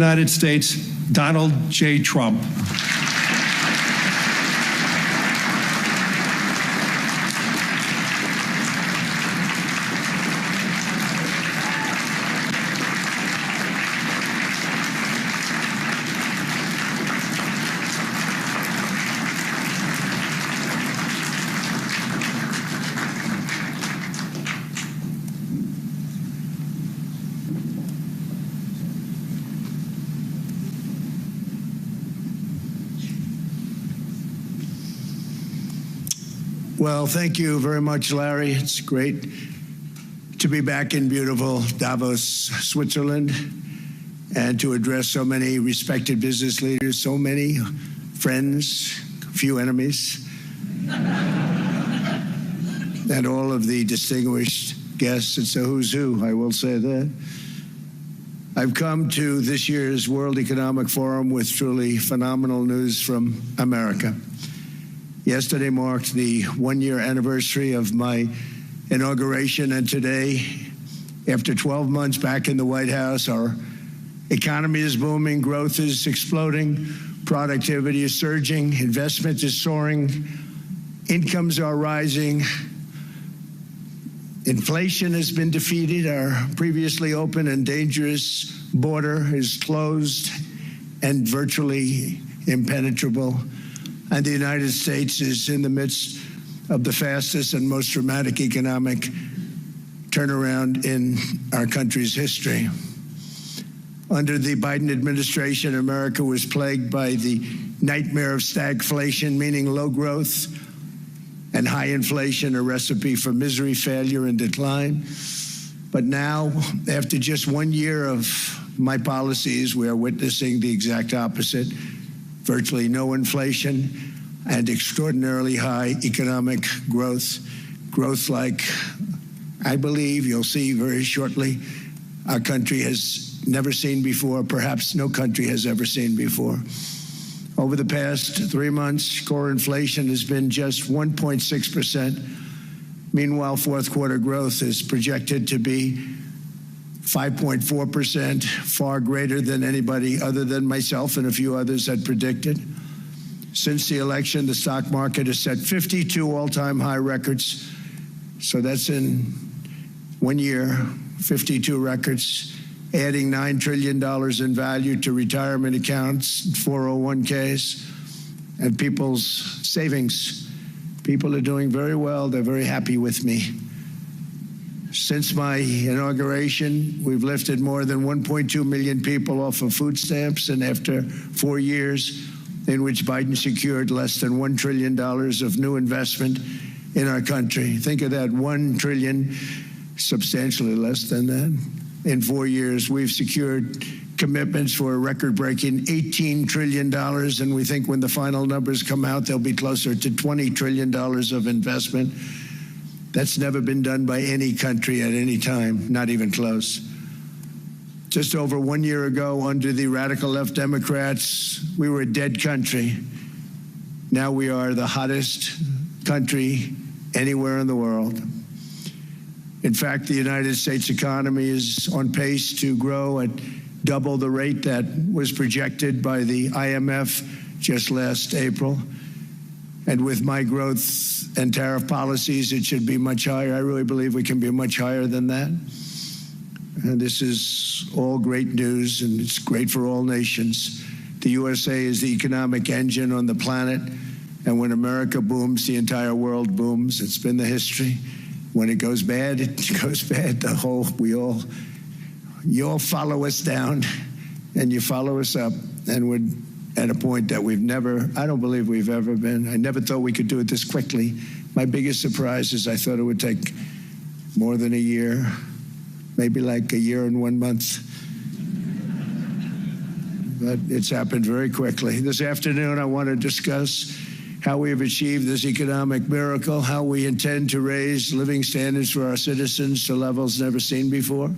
United States, Donald J. Trump. Well, thank you very much, Larry. It's great to be back in beautiful Davos, Switzerland, and to address so many respected business leaders, so many friends, few enemies, and all of the distinguished guests. It's a who's who, I will say that. I've come to this year's World Economic Forum with truly phenomenal news from America. Yesterday marked the one-year anniversary of my inauguration, and today, after 12 months back in the White House, our economy is booming, growth is exploding, productivity is surging, investment is soaring, incomes are rising, inflation has been defeated, our previously open and dangerous border is closed and virtually impenetrable. And the United States is in the midst of the fastest and most dramatic economic turnaround in our country's history. Under the Biden administration, America was plagued by the nightmare of stagflation, meaning low growth and high inflation, a recipe for misery, failure, and decline. But now, after just 1 year of my policies, we are witnessing the exact opposite. Virtually no inflation and extraordinarily high economic growth. Growth like I believe you'll see very shortly our country has never seen before, perhaps no country has ever seen before. Over the past 3 months, core inflation has been just 1.6%. Meanwhile, fourth quarter growth is projected to be 5.4%, far greater than anybody other than myself and a few others had predicted. Since the election, the stock market has set 52 all-time high records. So that's in 1 year, 52 records, adding $9 trillion in value to retirement accounts, 401ks, and people's savings. People are doing very well. They're very happy with me. Since my inauguration, we've lifted more than 1.2 million people off of food stamps, and after 4 years in which Biden secured less than $1 trillion of new investment in our country. Think of that, $1 trillion, substantially less than that. In 4 years, we've secured commitments for a record-breaking $18 trillion, and we think when the final numbers come out, they'll be closer to $20 trillion of investment. That's never been done by any country at any time, not even close. Just over 1 year ago, under the radical left Democrats, we were a dead country. Now we are the hottest country anywhere in the world. In fact, the United States economy is on pace to grow at double the rate that was projected by the IMF just last April. And with my growth and tariff policies, it should be much higher. I really believe we can be much higher than that. And this is all great news, and it's great for all nations. The USA is the economic engine on the planet, and when America booms, the entire world booms. It's been the history. When it goes bad, it goes bad. You all follow us down, and you follow us up, and we're at a point that I don't believe we've ever been. I never thought we could do it this quickly. My biggest surprise is I thought it would take more than a year, maybe like a year and 1 month. But it's happened very quickly. This afternoon, I want to discuss how we have achieved this economic miracle, how we intend to raise living standards for our citizens to levels never seen before,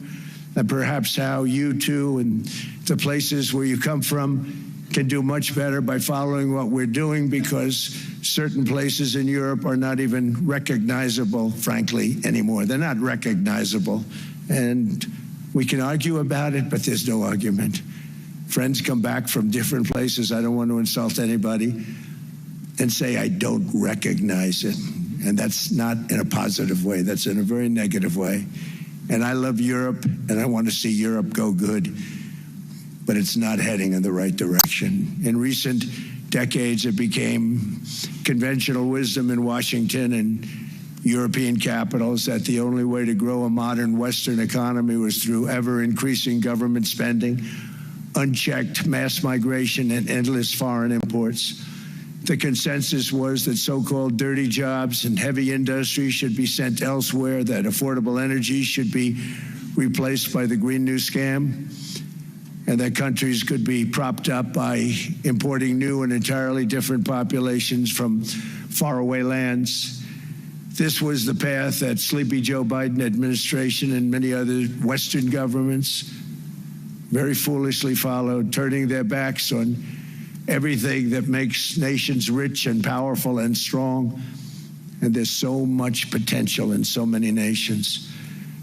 and perhaps how you too and the places where you come from can do much better by following what we're doing, because certain places in Europe are not even recognizable, frankly, anymore. They're not recognizable. And we can argue about it, but there's no argument. friends come back from different places, I don't want to insult anybody, and say, I don't recognize it. And that's not in a positive way. That's in a very negative way. And I love Europe, and I want to see Europe go good, but it's not heading in the right direction. In recent decades, it became conventional wisdom in Washington and European capitals that the only way to grow a modern Western economy was through ever-increasing government spending, unchecked mass migration, and endless foreign imports. The consensus was that so-called dirty jobs and heavy industry should be sent elsewhere, that affordable energy should be replaced by the Green New Scam, and that countries could be propped up by importing new and entirely different populations from faraway lands. This was the path that sleepy Joe Biden administration and many other Western governments very foolishly followed, turning their backs on everything that makes nations rich and powerful and strong. And there's so much potential in so many nations.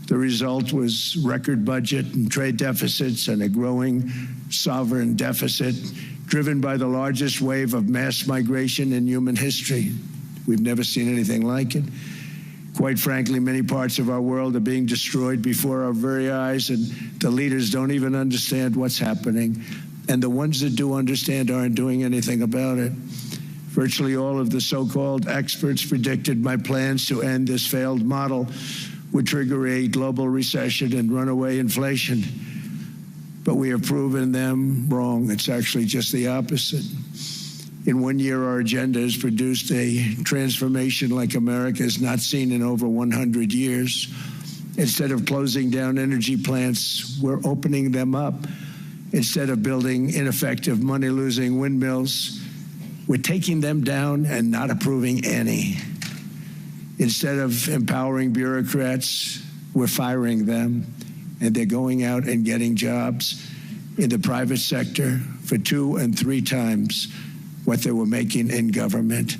The result was record budget and trade deficits and a growing sovereign deficit driven by the largest wave of mass migration in human history. We've never seen anything like it. Quite frankly, many parts of our world are being destroyed before our very eyes, and the leaders don't even understand what's happening. And the ones that do understand aren't doing anything about it. Virtually all of the so-called experts predicted my plans to end this failed model would trigger a global recession and runaway inflation. But we have proven them wrong. It's actually just the opposite. In 1 year, our agenda has produced a transformation like America has not seen in over 100 years. Instead of closing down energy plants, we're opening them up. Instead of building ineffective, money-losing windmills, we're taking them down and not approving any. Instead of empowering bureaucrats, we're firing them, and they're going out and getting jobs in the private sector for 2 and 3 times what they were making in government.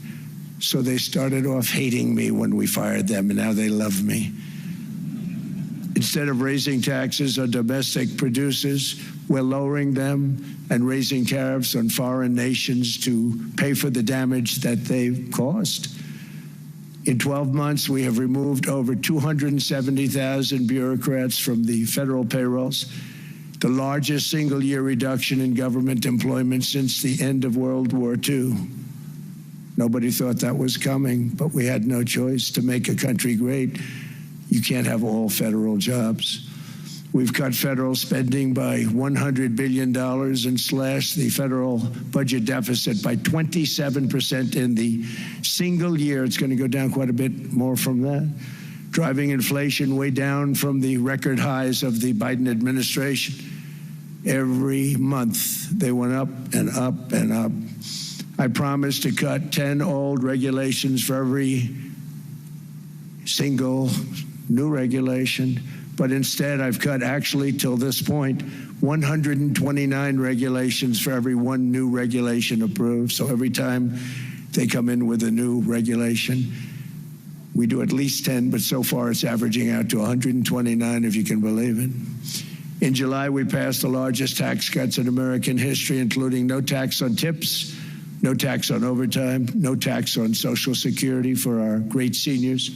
So they started off hating me when we fired them, and now they love me. Instead of raising taxes on domestic producers, we're lowering them and raising tariffs on foreign nations to pay for the damage that they've caused. In 12 months, we have removed over 270,000 bureaucrats from the federal payrolls, the largest single-year reduction in government employment since the end of World War II. Nobody thought that was coming, but we had no choice. To make a country great, you can't have all federal jobs. We've cut federal spending by $100 billion and slashed the federal budget deficit by 27% in the single year. It's going to go down quite a bit more from that, driving inflation way down from the record highs of the Biden administration. Every month, they went up and up and up. I promised to cut 10 old regulations for every single new regulation. But instead, I've cut, actually, till this point, 129 regulations for every 1 new regulation approved. So every time they come in with a new regulation, we do at least 10, but so far it's averaging out to 129, if you can believe it. In July, we passed the largest tax cuts in American history, including no tax on tips, no tax on overtime, no tax on Social Security for our great seniors.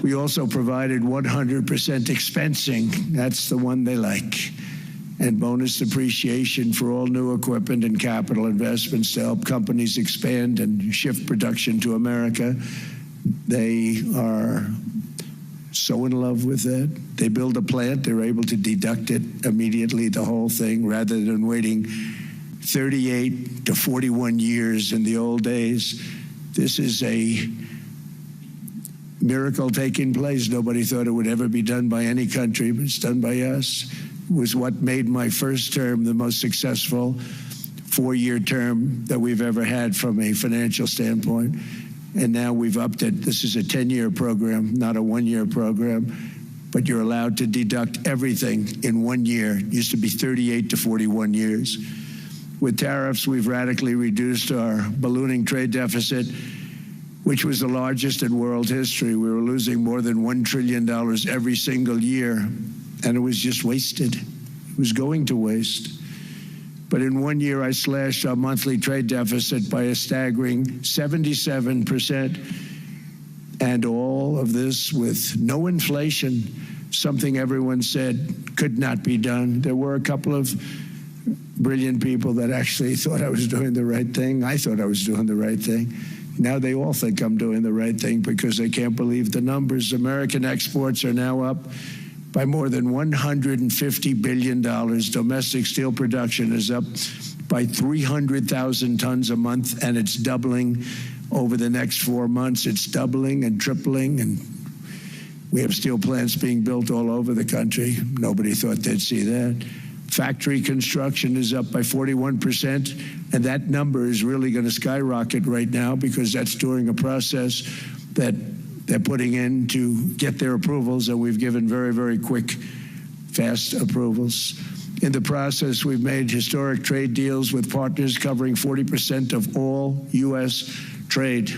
We also provided 100% expensing, that's the one they like, and bonus depreciation for all new equipment and capital investments to help companies expand and shift production to America. They are so in love with that. They build a plant, they're able to deduct it immediately, the whole thing, rather than waiting 38 to 41 years in the old days. This is a miracle taking place. Nobody thought it would ever be done by any country, but it's done by us. It was what made my first term the most successful 4-year term that we've ever had from a financial standpoint. And now we've upped it. This is a 10-year program, not a 1-year program, but you're allowed to deduct everything in 1 year. It used to be 38 to 41 years. With tariffs, we've radically reduced our ballooning trade deficit, which was the largest in world history. We were losing more than $1 trillion every single year, and it was just wasted. It was going to waste. But in 1 year, I slashed our monthly trade deficit by a staggering 77%. And all of this with no inflation, something everyone said could not be done. There were a couple of brilliant people that actually thought I was doing the right thing. I thought I was doing the right thing. Now they all think I'm doing the right thing because they can't believe the numbers. American exports are now up by more than $150 billion. Domestic steel production is up by 300,000 tons a month, and it's doubling over the next 4 months. It's doubling and tripling, and we have steel plants being built all over the country. Nobody thought they'd see that. Factory construction is up by 41%, and that number is really going to skyrocket right now because that's during a process that they're putting in to get their approvals, and we've given very, very quick, fast approvals. In the process, we've made historic trade deals with partners covering 40% of all U.S. trade.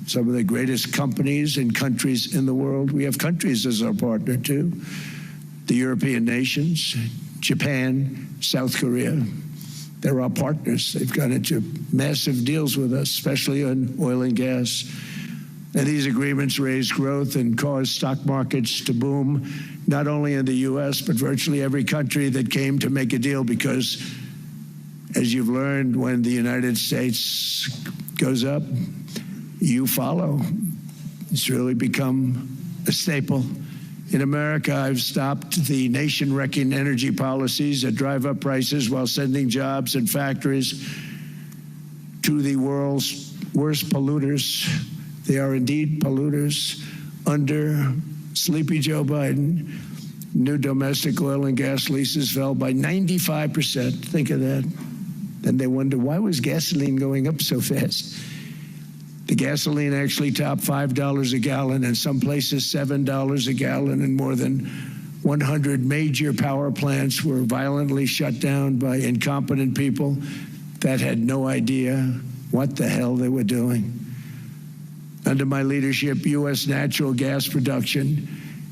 Some of the greatest companies and countries in the world. We have countries as our partner, too. The European nations, Japan, South Korea. They're our partners. They've gone into massive deals with us, especially on oil and gas. And these agreements raise growth and cause stock markets to boom, not only in the U.S., but virtually every country that came to make a deal, because, as you've learned, when the United States goes up, you follow. It's really become a staple. In America, I've stopped the nation-wrecking energy policies that drive up prices while sending jobs and factories to the world's worst polluters. They are indeed polluters. Under Sleepy Joe Biden, new domestic oil and gas leases fell by 95%. Think of that. Then they wonder, why was gasoline going up so fast? The gasoline actually topped $5 a gallon, and some places $7 a gallon, and more than 100 major power plants were violently shut down by incompetent people that had no idea what the hell they were doing. Under my leadership, U.S. natural gas production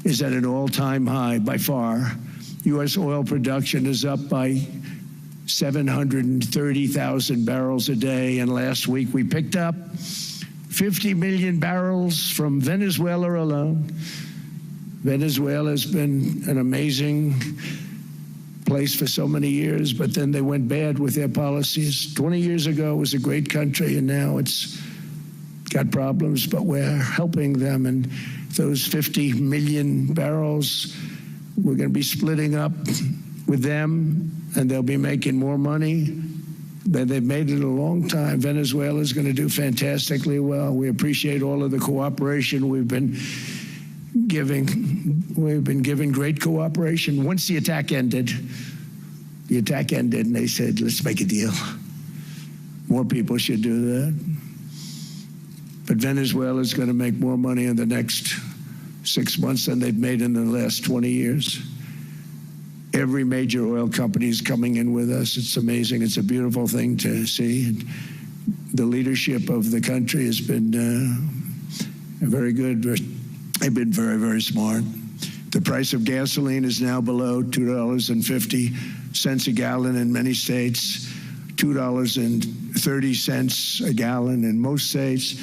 is at an all-time high by far. U.S. oil production is up by 730,000 barrels a day, and last week we picked up 50 million barrels from Venezuela alone. Venezuela has been an amazing place for so many years, but then they went bad with their policies. 20 years ago, it was a great country, and now it's got problems, but we're helping them. And those 50 million barrels, we're going to be splitting up with them, and they'll be making more money. They've made it a long time. Venezuela is going to do fantastically well. We appreciate all of the cooperation we've been giving. We've been giving great cooperation. Once the attack ended, and they said, let's make a deal. More people should do that. But Venezuela is going to make more money in the next 6 months than they've made in the last 20 years. Every major oil company is coming in with us. It's amazing. It's a beautiful thing to see. And the leadership of the country has been very good. They've been very, very smart. The price of gasoline is now below $2.50 a gallon in many states, $2.30 a gallon in most states,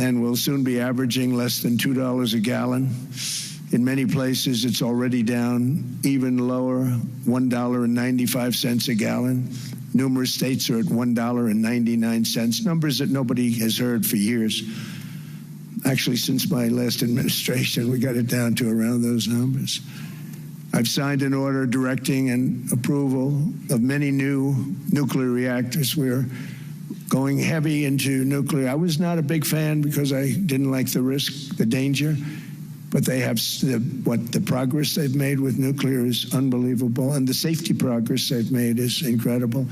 and will soon be averaging less than $2 a gallon. In many places, it's already down even lower, $1.95 a gallon. Numerous states are at $1.99, numbers that nobody has heard for years. Actually, since my last administration, we got it down to around those numbers. I've signed an order directing and approval of many new nuclear reactors. We're going heavy into nuclear. I was not a big fan because I didn't like the risk, the danger. But they have the progress they've made with nuclear is unbelievable, and the safety progress they've made is incredible.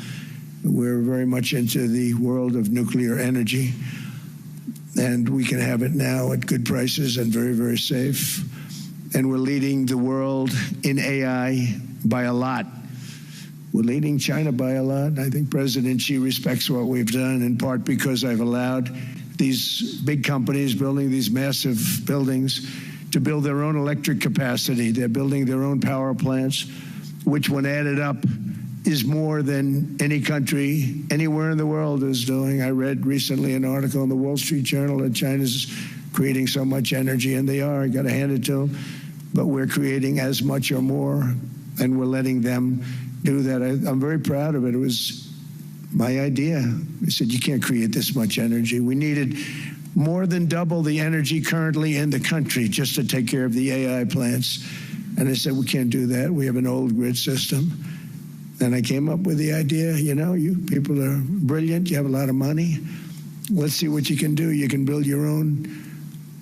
We're very much into the world of nuclear energy, and we can have it now at good prices and very, very safe. And we're leading the world in AI by a lot. We're leading China by a lot. I think President Xi respects what we've done, in part because I've allowed these big companies building these massive buildings to build their own electric capacity. They're building their own power plants, which when added up is more than any country anywhere in the world is doing. I read recently an article in the Wall Street Journal that China's creating so much energy, and they are. I got to hand it to them. But we're creating as much or more, and we're letting them do that. I'm very proud of it. It was my idea. I said, you can't create this much energy. We needed more than double the energy currently in the country just to take care of the AI plants. And I said, we can't do that. We have an old grid system. And I came up with the idea, you know, you people are brilliant. You have a lot of money. Let's see what you can do. You can build your own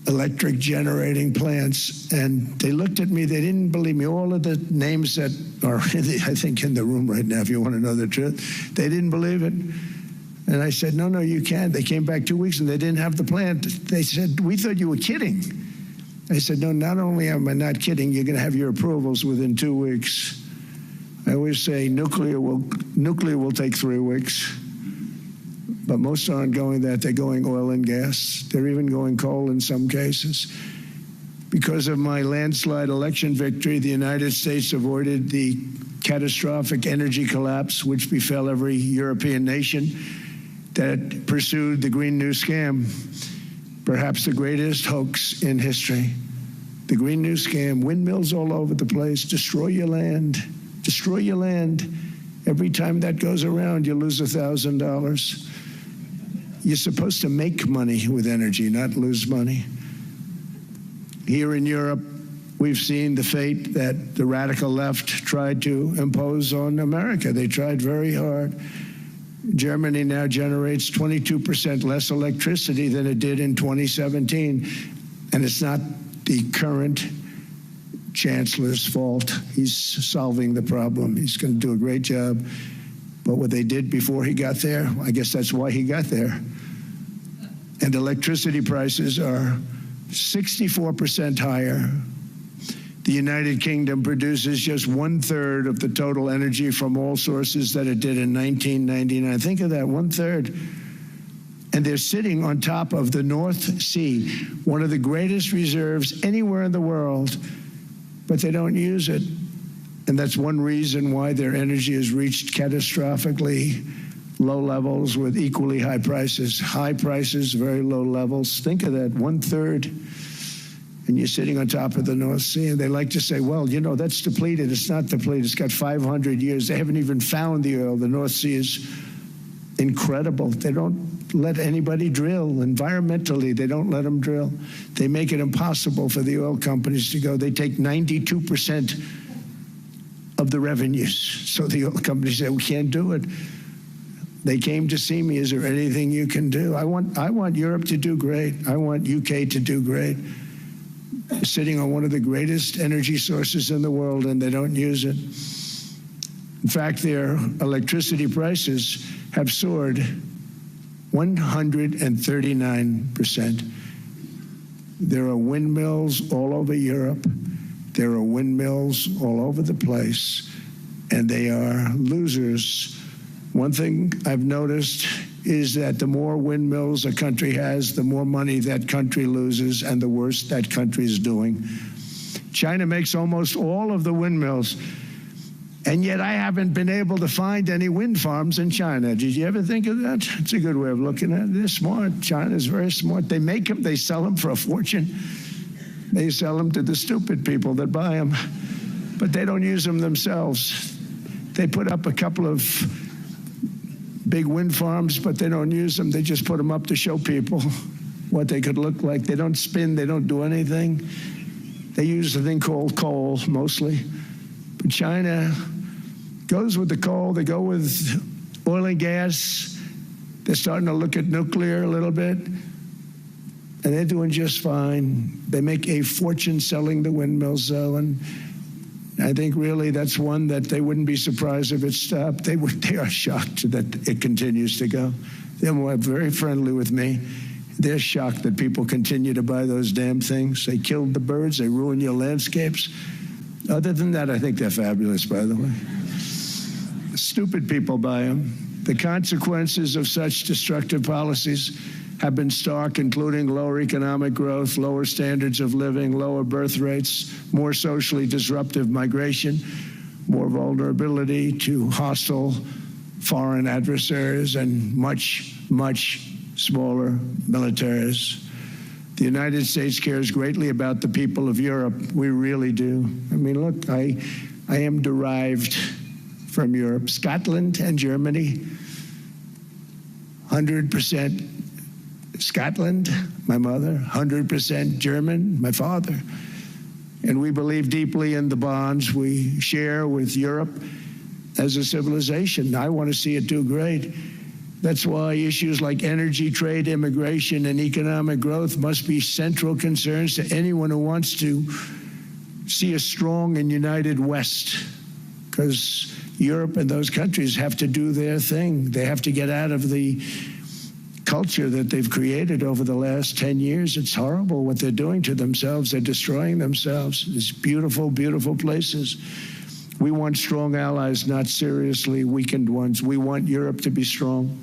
electric generating plants. And they looked at me. They didn't believe me. All of the names that are, I think, in the room right now, if you want to know the truth, they didn't believe it. And I said, no, you can't. They came back 2 weeks and they didn't have the plant. They said, we thought you were kidding. I said, no, not only am I not kidding, you're going to have your approvals within 2 weeks. I always say nuclear will take 3 weeks. But most aren't going that. They're going oil and gas. They're even going coal in some cases. Because of my landslide election victory, the United States avoided the catastrophic energy collapse which befell every European nation that pursued the Green New Scam, perhaps the greatest hoax in history. The Green New Scam, windmills all over the place, destroy your land, destroy your land. Every time that goes around, you lose $1,000. You're supposed to make money with energy, not lose money. Here in Europe, we've seen the fate that the radical left tried to impose on America. They tried very hard. Germany now generates 22% less electricity than it did in 2017. And it's not the current chancellor's fault. He's solving the problem. He's going to do a great job. But what they did before he got there, I guess that's why he got there. And electricity prices are 64% higher. The United Kingdom produces just 1/3 of the total energy from all sources that it did in 1999. Think of that, 1/3. And they're sitting on top of the North Sea, one of the greatest reserves anywhere in the world, but they don't use it. And that's one reason why their energy has reached catastrophically low levels with equally high prices. High prices, very low levels. Think of that, 1/3. And you're sitting on top of the North Sea. And they like to say, well, you know, that's depleted. It's not depleted. It's got 500 years. They haven't even found the oil. The North Sea is incredible. They don't let anybody drill. Environmentally, they don't let them drill. They make it impossible for the oil companies to go. They take 92% of the revenues. So the oil companies say, we can't do it. They came to see me. Is there anything you can do? I want Europe to do great. I want UK to do great. They're sitting on one of the greatest energy sources in the world, and they don't use it. In fact, their electricity prices have soared 139%. There are windmills all over Europe. There are windmills all over the place, and they are losers. One thing I've noticed is that the more windmills a country has, the more money that country loses, and the worse that country is doing. China makes almost all of the windmills, and yet I haven't been able to find any wind farms in China. Did you ever think of that? It's a good way of looking at it. They're smart. China's very smart. They make them, they sell them for a fortune. They sell them to the stupid people that buy them, but they don't use them themselves. They put up a couple of big wind farms, but they don't use them. They just put them up to show people what they could look like. They don't spin. They don't do anything. They use a thing called coal, mostly. But China goes with the coal. They go with oil and gas. They're starting to look at nuclear a little bit. And they're doing just fine. They make a fortune selling the windmills, though, and I think really that's one that they wouldn't be surprised if it stopped. They are shocked that it continues to go. They're very friendly with me. They're shocked that people continue to buy those damn things. They killed the birds. They ruin your landscapes. Other than that, I think they're fabulous, by the way. Stupid people buy them. The consequences of such destructive policies have been stark, including lower economic growth, lower standards of living, lower birth rates, more socially disruptive migration, more vulnerability to hostile foreign adversaries, and much, much smaller militaries. The United States cares greatly about the people of Europe. We really do. I mean, look, I am derived from Europe. Scotland and Germany, 100% Scotland, my mother, 100% German, my father. And we believe deeply in the bonds we share with Europe as a civilization. I want to see it do great. That's why issues like energy, trade, immigration, and economic growth must be central concerns to anyone who wants to see a strong and united West, because Europe and those countries have to do their thing. They have to get out of the culture that they've created over the last 10 years. It's horrible what they're doing to themselves. They're destroying themselves. It's beautiful, beautiful places. We want strong allies, not seriously weakened ones. We want Europe to be strong.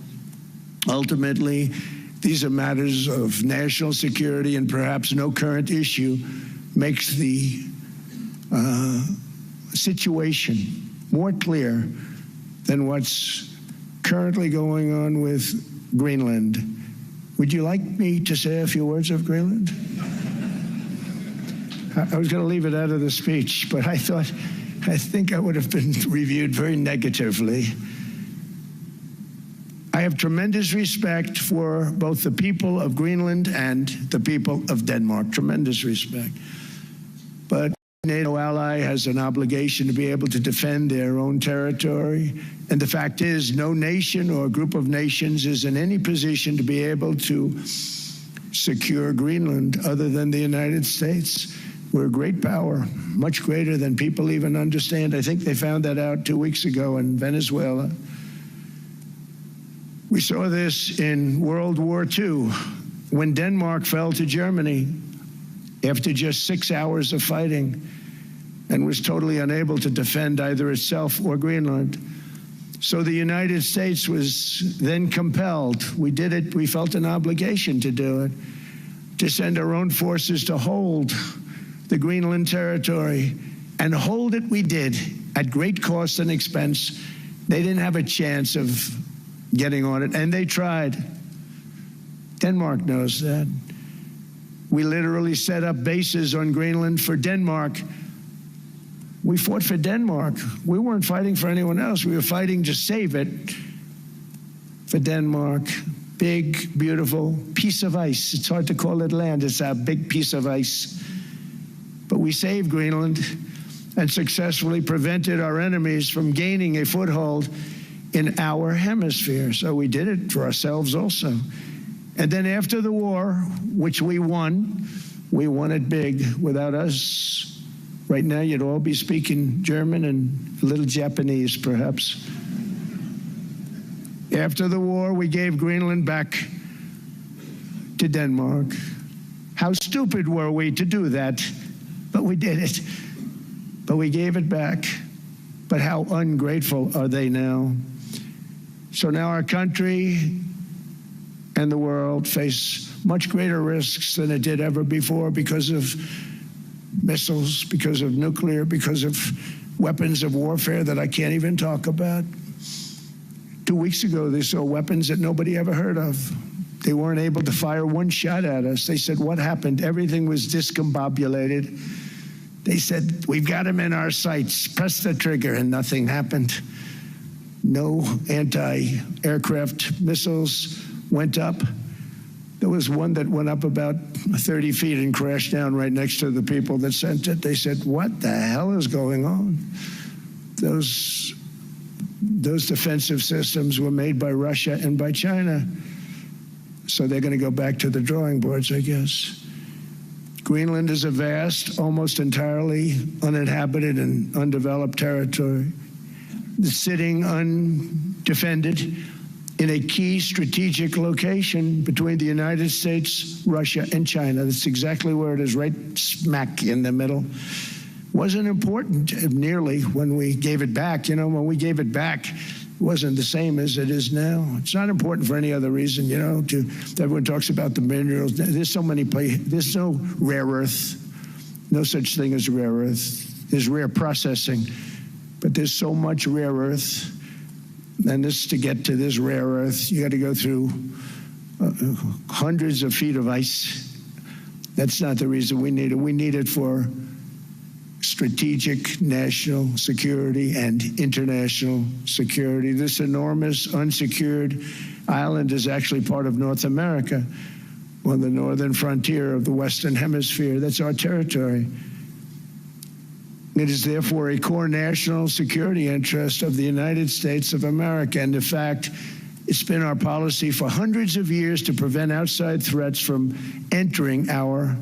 Ultimately, these are matters of national security, and perhaps no current issue makes the situation more clear than what's currently going on with Greenland. Would you like me to say a few words of Greenland? I was going to leave it out of the speech, but I think I would have been reviewed very negatively. I have tremendous respect for both the people of Greenland and the people of Denmark, tremendous respect. But a NATO ally has an obligation to be able to defend their own territory. And the fact is, no nation or group of nations is in any position to be able to secure Greenland other than the United States. We're a great power, much greater than people even understand. I think they found that out 2 weeks ago in Venezuela. We saw this in World War II, when Denmark fell to Germany after just 6 hours of fighting and was totally unable to defend either itself or Greenland. So the United States was then compelled, we did it, we felt an obligation to do it, to send our own forces to hold the Greenland territory, and hold it we did at great cost and expense. They didn't have a chance of getting on it, and they tried. Denmark knows that. We literally set up bases on Greenland for Denmark. We fought for Denmark. We weren't fighting for anyone else. We were fighting to save it for Denmark. Big, beautiful piece of ice. It's hard to call it land. It's a big piece of ice. But we saved Greenland and successfully prevented our enemies from gaining a foothold in our hemisphere. So we did it for ourselves also. And then after the war, which we won it big. Without us, right now you'd all be speaking German and a little Japanese, perhaps. After the war, we gave Greenland back to Denmark. How stupid were we to do that? But we did it. But we gave it back. But how ungrateful are they now? So now our country and the world face much greater risks than it did ever before because of missiles, because of nuclear, because of weapons of warfare that I can't even talk about. 2 weeks ago, they saw weapons that nobody ever heard of. They weren't able to fire one shot at us. They said, what happened? Everything was discombobulated. They said, we've got them in our sights. Press the trigger, and nothing happened. No anti-aircraft missiles went up. There was one that went up about 30 feet and crashed down right next to the people that sent it. They said, what the hell is going on? Those defensive systems were made by Russia and by China. So they're going to go back to the drawing boards, I guess. Greenland is a vast, almost entirely uninhabited and undeveloped territory, sitting undefended in a key strategic location between the United States, Russia, and China. That's exactly where it is, right smack in the middle. Wasn't important nearly when we gave it back. You know, when we gave it back, it wasn't the same as it is now. It's not important for any other reason, you know, everyone talks about the minerals. There's so many places. There's no rare earth, no such thing as rare earth. There's rare processing. but there's so much rare earth. And to get to this rare earth, you got to go through hundreds of feet of ice. That's not the reason we need it. We need it for strategic national security and international security. This enormous unsecured island is actually part of North America, on the northern frontier of the Western Hemisphere. That's our territory. It is therefore a core national security interest of the United States of America. And in fact, it's been our policy for hundreds of years to prevent outside threats from entering our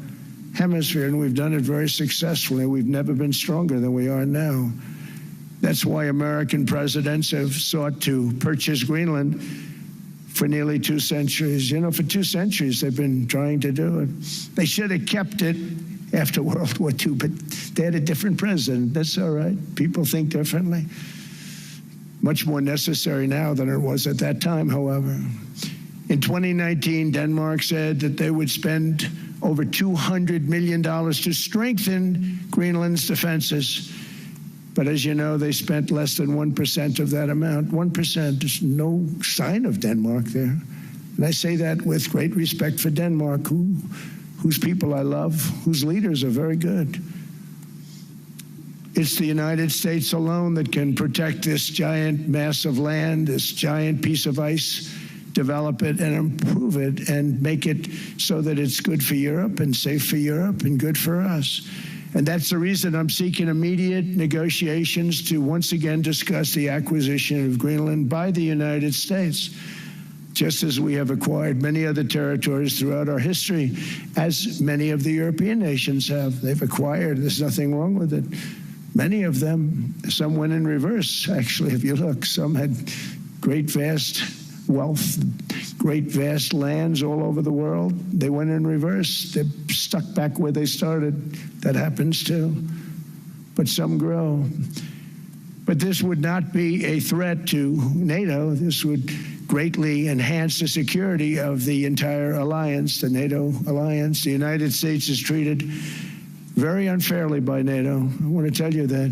hemisphere, and we've done it very successfully. We've never been stronger than we are now. That's why American presidents have sought to purchase Greenland for nearly 2 centuries. You know, for 2 centuries they've been trying to do it. They should have kept it after World War II, but they had a different president. That's all right. People think differently. Much more necessary now than it was at that time, however. In 2019, Denmark said that they would spend over $200 million to strengthen Greenland's defenses. But as you know, they spent less than 1% of that amount. 1%, there's no sign of Denmark there. And I say that with great respect for Denmark, whose people I love, whose leaders are very good. It's the United States alone that can protect this giant mass of land, this giant piece of ice, develop it and improve it and make it so that it's good for Europe and safe for Europe and good for us. And that's the reason I'm seeking immediate negotiations to once again discuss the acquisition of Greenland by the United States, just as we have acquired many other territories throughout our history, as many of the European nations have. They've acquired, there's nothing wrong with it. Many of them, some went in reverse, actually, if you look. Some had great, vast wealth, great, vast lands all over the world. They went in reverse. They're stuck back where they started. That happens too. But some grow. But this would not be a threat to NATO. This would greatly enhance the security of the entire alliance, the NATO alliance. The United States is treated very unfairly by NATO. I want to tell you that.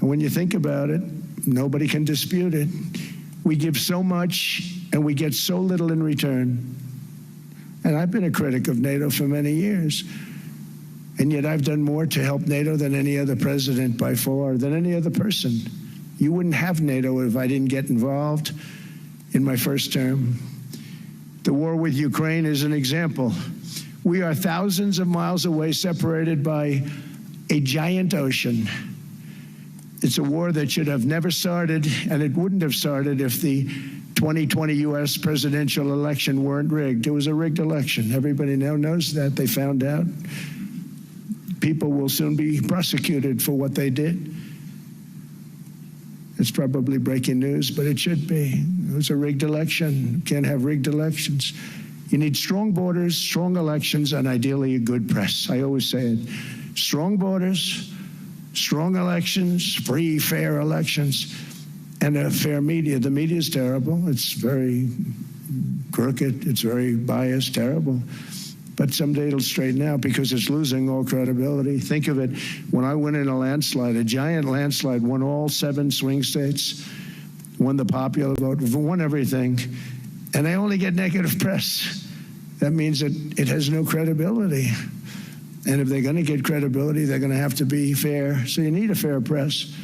And when you think about it, nobody can dispute it. We give so much and we get so little in return. And I've been a critic of NATO for many years. And yet I've done more to help NATO than any other president by far, than any other person. You wouldn't have NATO if I didn't get involved in my first term. The war with Ukraine is an example. We are thousands of miles away, separated by a giant ocean. It's a war that should have never started, and it wouldn't have started if the 2020 U.S. presidential election weren't rigged. It was a rigged election. Everybody now knows that. They found out. People will soon be prosecuted for what they did. It's probably breaking news, but it should be. It was a rigged election. You can't have rigged elections. You need strong borders, strong elections, and ideally a good press. I always say it. Strong borders, strong elections, free, fair elections, and a fair media. The media is terrible. It's very crooked. It's very biased, terrible. But someday it'll straighten out because it's losing all credibility. Think of it. When I win in a landslide, a giant landslide, won all 7 swing states, won the popular vote, won everything, and I only get negative press. That means that it has no credibility. And if they're going to get credibility, they're going to have to be fair. So you need a fair press.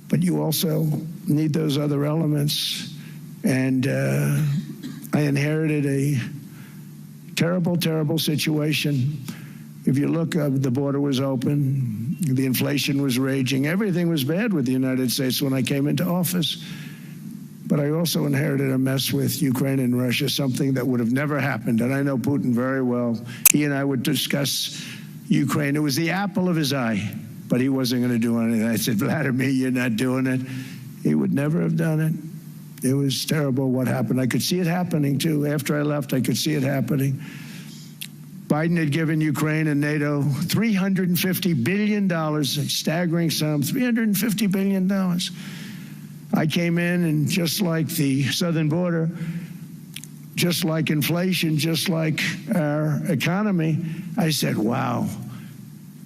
But you also need those other elements. And I inherited a terrible, terrible situation. If you look, the border was open. The inflation was raging. Everything was bad with the United States when I came into office. But I also inherited a mess with Ukraine and Russia, something that would have never happened. And I know Putin very well. He and I would discuss Ukraine. It was the apple of his eye, but he wasn't going to do anything. I said, Vladimir, you're not doing it. He would never have done it. It was terrible what happened. I could see it happening, too. After I left, I could see it happening. Biden had given Ukraine and NATO $350 billion, a staggering sum, $350 billion. I came in, and just like the southern border, just like inflation, just like our economy, I said, wow,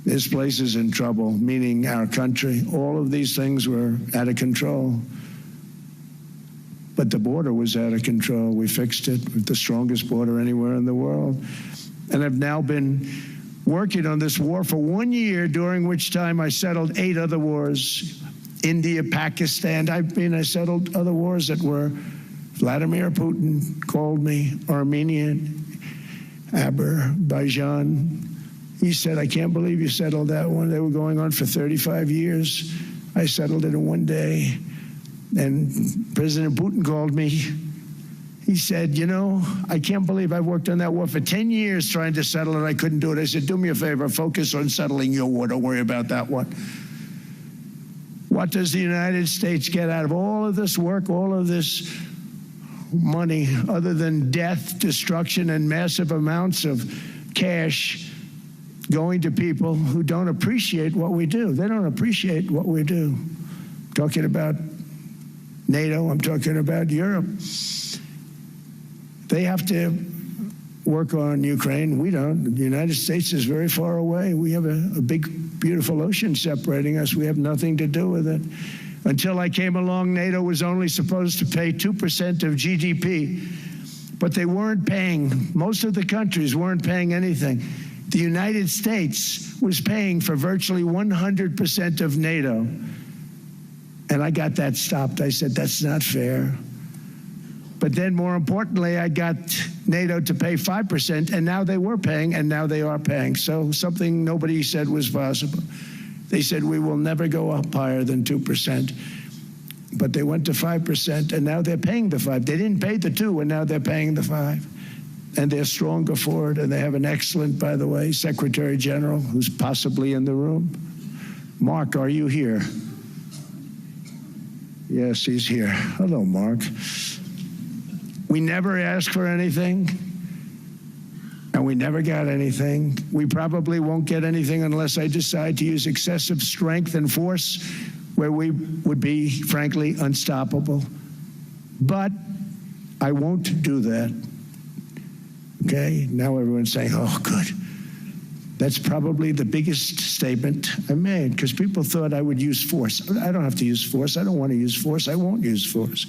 this place is in trouble, meaning our country. All of these things were out of control. But the border was out of control. We fixed it with the strongest border anywhere in the world. And I've now been working on this war for 1 year, during which time I settled 8 other wars. India, Pakistan. I settled other wars that were Vladimir Putin called me, Armenia, Azerbaijan. He said, I can't believe you settled that one. They were going on for 35 years. I settled it in 1 day. And President Putin called me. He said, you know, I can't believe I've worked on that war for 10 years trying to settle it. I couldn't do it. I said, do me a favor, focus on settling your war. Don't worry about that one. What does the United States get out of all of this work, all of this money, other than death, destruction, and massive amounts of cash going to people who don't appreciate what we do? They don't appreciate what we do. I'm talking about NATO, I'm talking about Europe. They have to work on Ukraine. We don't. The United States is very far away. We have a big, beautiful ocean separating us. We have nothing to do with it. Until I came along, NATO was only supposed to pay 2% of GDP, but they weren't paying. Most of the countries weren't paying anything. The United States was paying for virtually 100% of NATO. And I got that stopped. I said, that's not fair. But then more importantly, I got NATO to pay 5%, and now they were paying, and now they are paying. So something nobody said was possible. They said, we will never go up higher than 2%. But they went to 5%, and now they're paying the 5. They didn't pay the 2, and now they're paying the 5. And they're stronger for it, and they have an excellent, by the way, Secretary General, who's possibly in the room. Mark, are you here? Yes, he's here. Hello, Mark. We never asked for anything, and we never got anything. We probably won't get anything unless I decide to use excessive strength and force, where we would be, frankly, unstoppable. But I won't do that. Okay? Now everyone's saying, oh, good. That's probably the biggest statement I made, because people thought I would use force. I don't have to use force. I don't want to use force. I won't use force.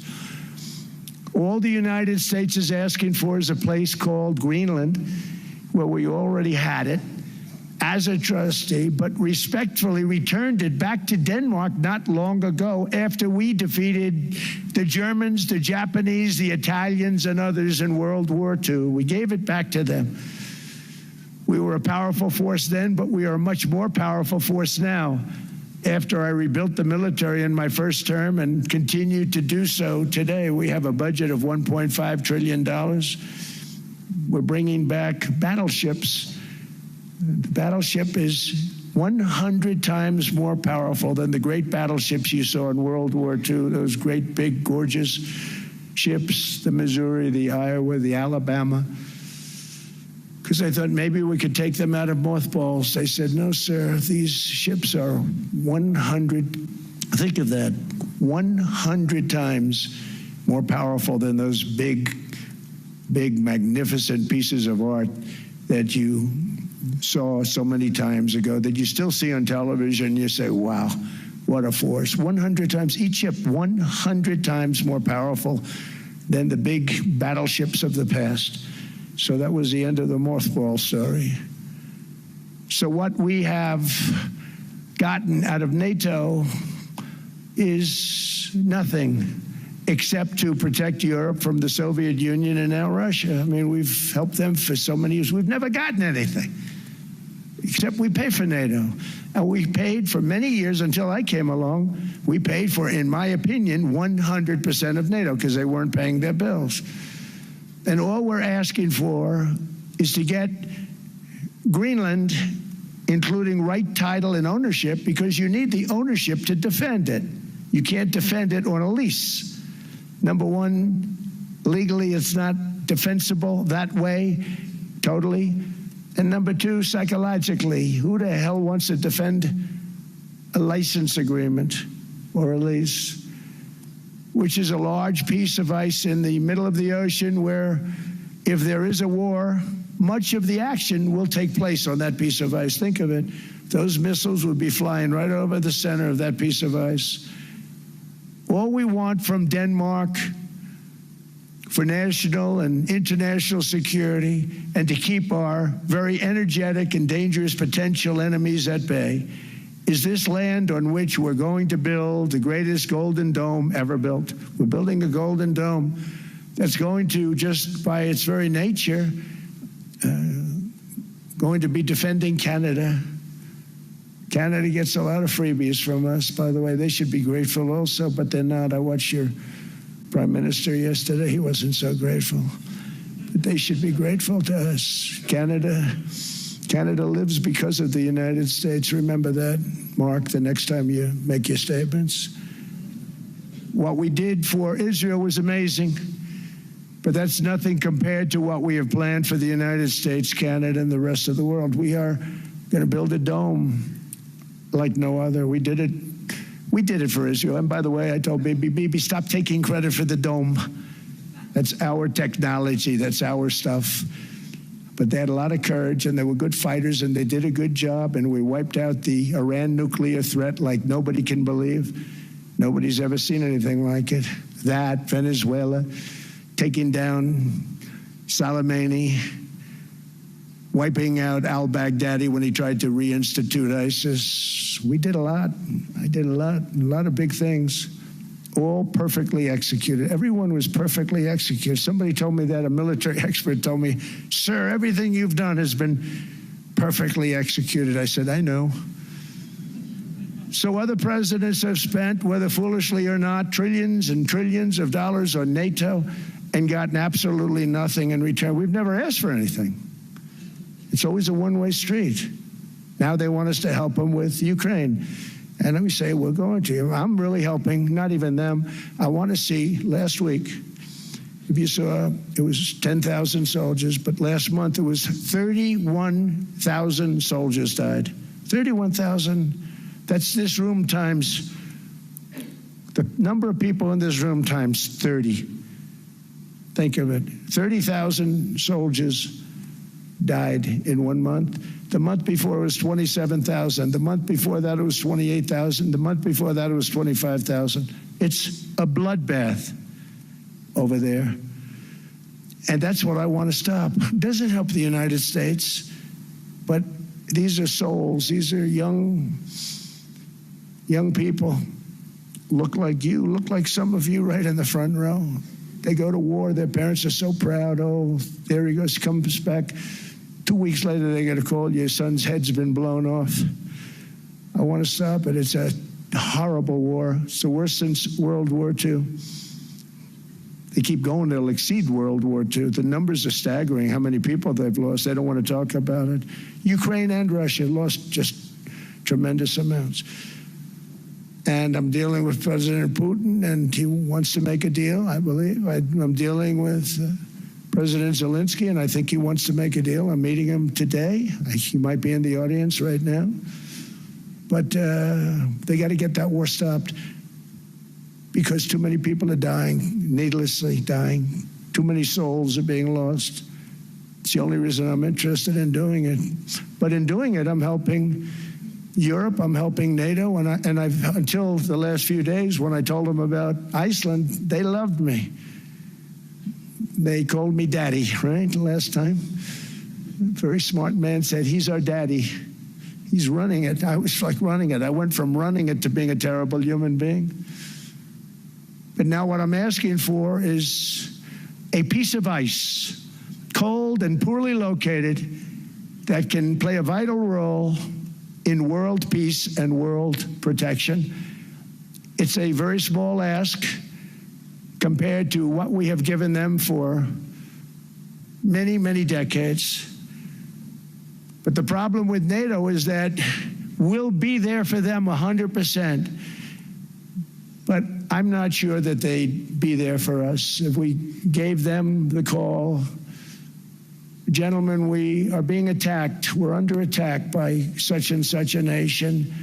All the United States is asking for is a place called Greenland, where we already had it as a trustee, but respectfully returned it back to Denmark not long ago after we defeated the Germans, the Japanese, the Italians, and others in World War II. We gave it back to them. We were a powerful force then, but we are a much more powerful force now. After I rebuilt the military in my first term and continued to do so today, we have a budget of $1.5 trillion. We're bringing back battleships. The battleship is 100 times more powerful than the great battleships you saw in World War II, those great, big, gorgeous ships, the Missouri, the Iowa, the Alabama. Because I thought maybe we could take them out of mothballs. They said, no, sir, these ships are 100, think of that, 100 times more powerful than those big, big, magnificent pieces of art that you saw so many times ago, that you still see on television. You say, wow, what a force. 100 times, each ship 100 times more powerful than the big battleships of the past. So that was the end of the mothball story. So what we have gotten out of NATO is nothing except to protect Europe from the Soviet Union and now Russia. I mean, we've helped them for so many years. We've never gotten anything, except we pay for NATO. And we paid for many years until I came along. We paid for, in my opinion, 100% of NATO because they weren't paying their bills. And all we're asking for is to get Greenland, including right title and ownership, because you need the ownership to defend it. You can't defend it on a lease. Number one, legally it's not defensible that way, totally. And number two, psychologically, who the hell wants to defend a license agreement or a lease, which is a large piece of ice in the middle of the ocean where if there is a war, much of the action will take place on that piece of ice. Think of it. those missiles would be flying right over the center of that piece of ice. All we want from Denmark for national and international security and to keep our very energetic and dangerous potential enemies at bay is this land on which we're going to build the greatest golden dome ever built. We're building a golden dome that's going to, just by its very nature, going to be defending Canada. Canada gets a lot of freebies from us, by the way. They should be grateful also, but they're not. I watched your Prime Minister yesterday. He wasn't so grateful. But they should be grateful to us. Canada lives because of the United States. Remember that, Mark, the next time you make your statements. What we did for Israel was amazing, but that's nothing compared to what we have planned for the United States, Canada, and the rest of the world. We are going to build a dome like no other. We did it for Israel. And by the way, I told Bibi, stop taking credit for the dome. That's our technology. That's our stuff. But they had a lot of courage, and they were good fighters, and they did a good job, and we wiped out the Iran nuclear threat like nobody can believe. Nobody's ever seen anything like it. That, Venezuela, taking down Soleimani, wiping out al-Baghdadi when he tried to reinstitute ISIS. We did a lot. I did a lot of big things, all perfectly executed. Everyone was perfectly executed. Somebody told me that, a military expert told me, sir, everything you've done has been perfectly executed. I said, I know. So other presidents have spent, whether foolishly or not, trillions and trillions of dollars on NATO and gotten absolutely nothing in return. We've never asked for anything. It's always a one-way street. Now they want us to help them with Ukraine. And let me say, we're going to. I'm really helping, not even them. I want to see, last week, if you saw, it was 10,000 soldiers, but last month it was 31,000 soldiers died. 31,000, that's this room times, the number of people in this room times 30. Think of it, 30,000 soldiers died in 1 month. The month before it was 27,000. The month before that it was 28,000. The month before that it was 25,000. It's a bloodbath over there. And that's what I want to stop. It doesn't help the United States, but these are souls. These are young people. Look like you, look like some of you right in the front row. They go to war. Their parents are so proud. Oh, there he goes, comes back. 2 weeks later, they get a call, your son's head's been blown off. I want to stop it. It's a horrible war. It's the worst since World War II. They keep going, they'll exceed World War II. The numbers are staggering, how many people they've lost. They don't want to talk about it. Ukraine and Russia lost just tremendous amounts. And I'm dealing with President Putin, and he wants to make a deal, I believe. I'm dealing with President Zelensky, and I think he wants to make a deal. I'm meeting him today. He might be in the audience right now. But they got to get that war stopped because too many people are dying, needlessly dying. Too many souls are being lost. It's the only reason I'm interested in doing it. But in doing it, I'm helping Europe, I'm helping NATO, and I've until the last few days when I told them about Iceland, they loved me. They called me daddy, right, last time. A very smart man said, he's our daddy. He's running it. I was like running it. I went from running it to being a terrible human being. But now what I'm asking for is a piece of ice, cold and poorly located, that can play a vital role in world peace and world protection. It's a very small ask compared to what we have given them for many, many decades. But the problem with NATO is that we'll be there for them 100%. But I'm not sure that they'd be there for us if we gave them the call. Gentlemen, we are being attacked. We're under attack by such and such a nation.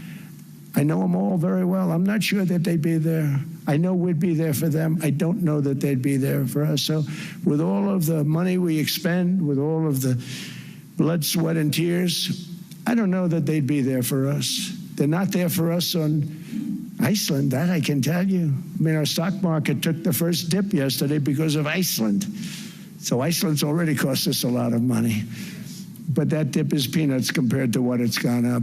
I know them all very well. I'm not sure that they'd be there. I know we'd be there for them. I don't know that they'd be there for us. So with all of the money we expend, with all of the blood, sweat, and tears, I don't know that they'd be there for us. They're not there for us on Iceland, that I can tell you. I mean, our stock market took the first dip yesterday because of Iceland. So Iceland's already cost us a lot of money. But that dip is peanuts compared to what it's gone up.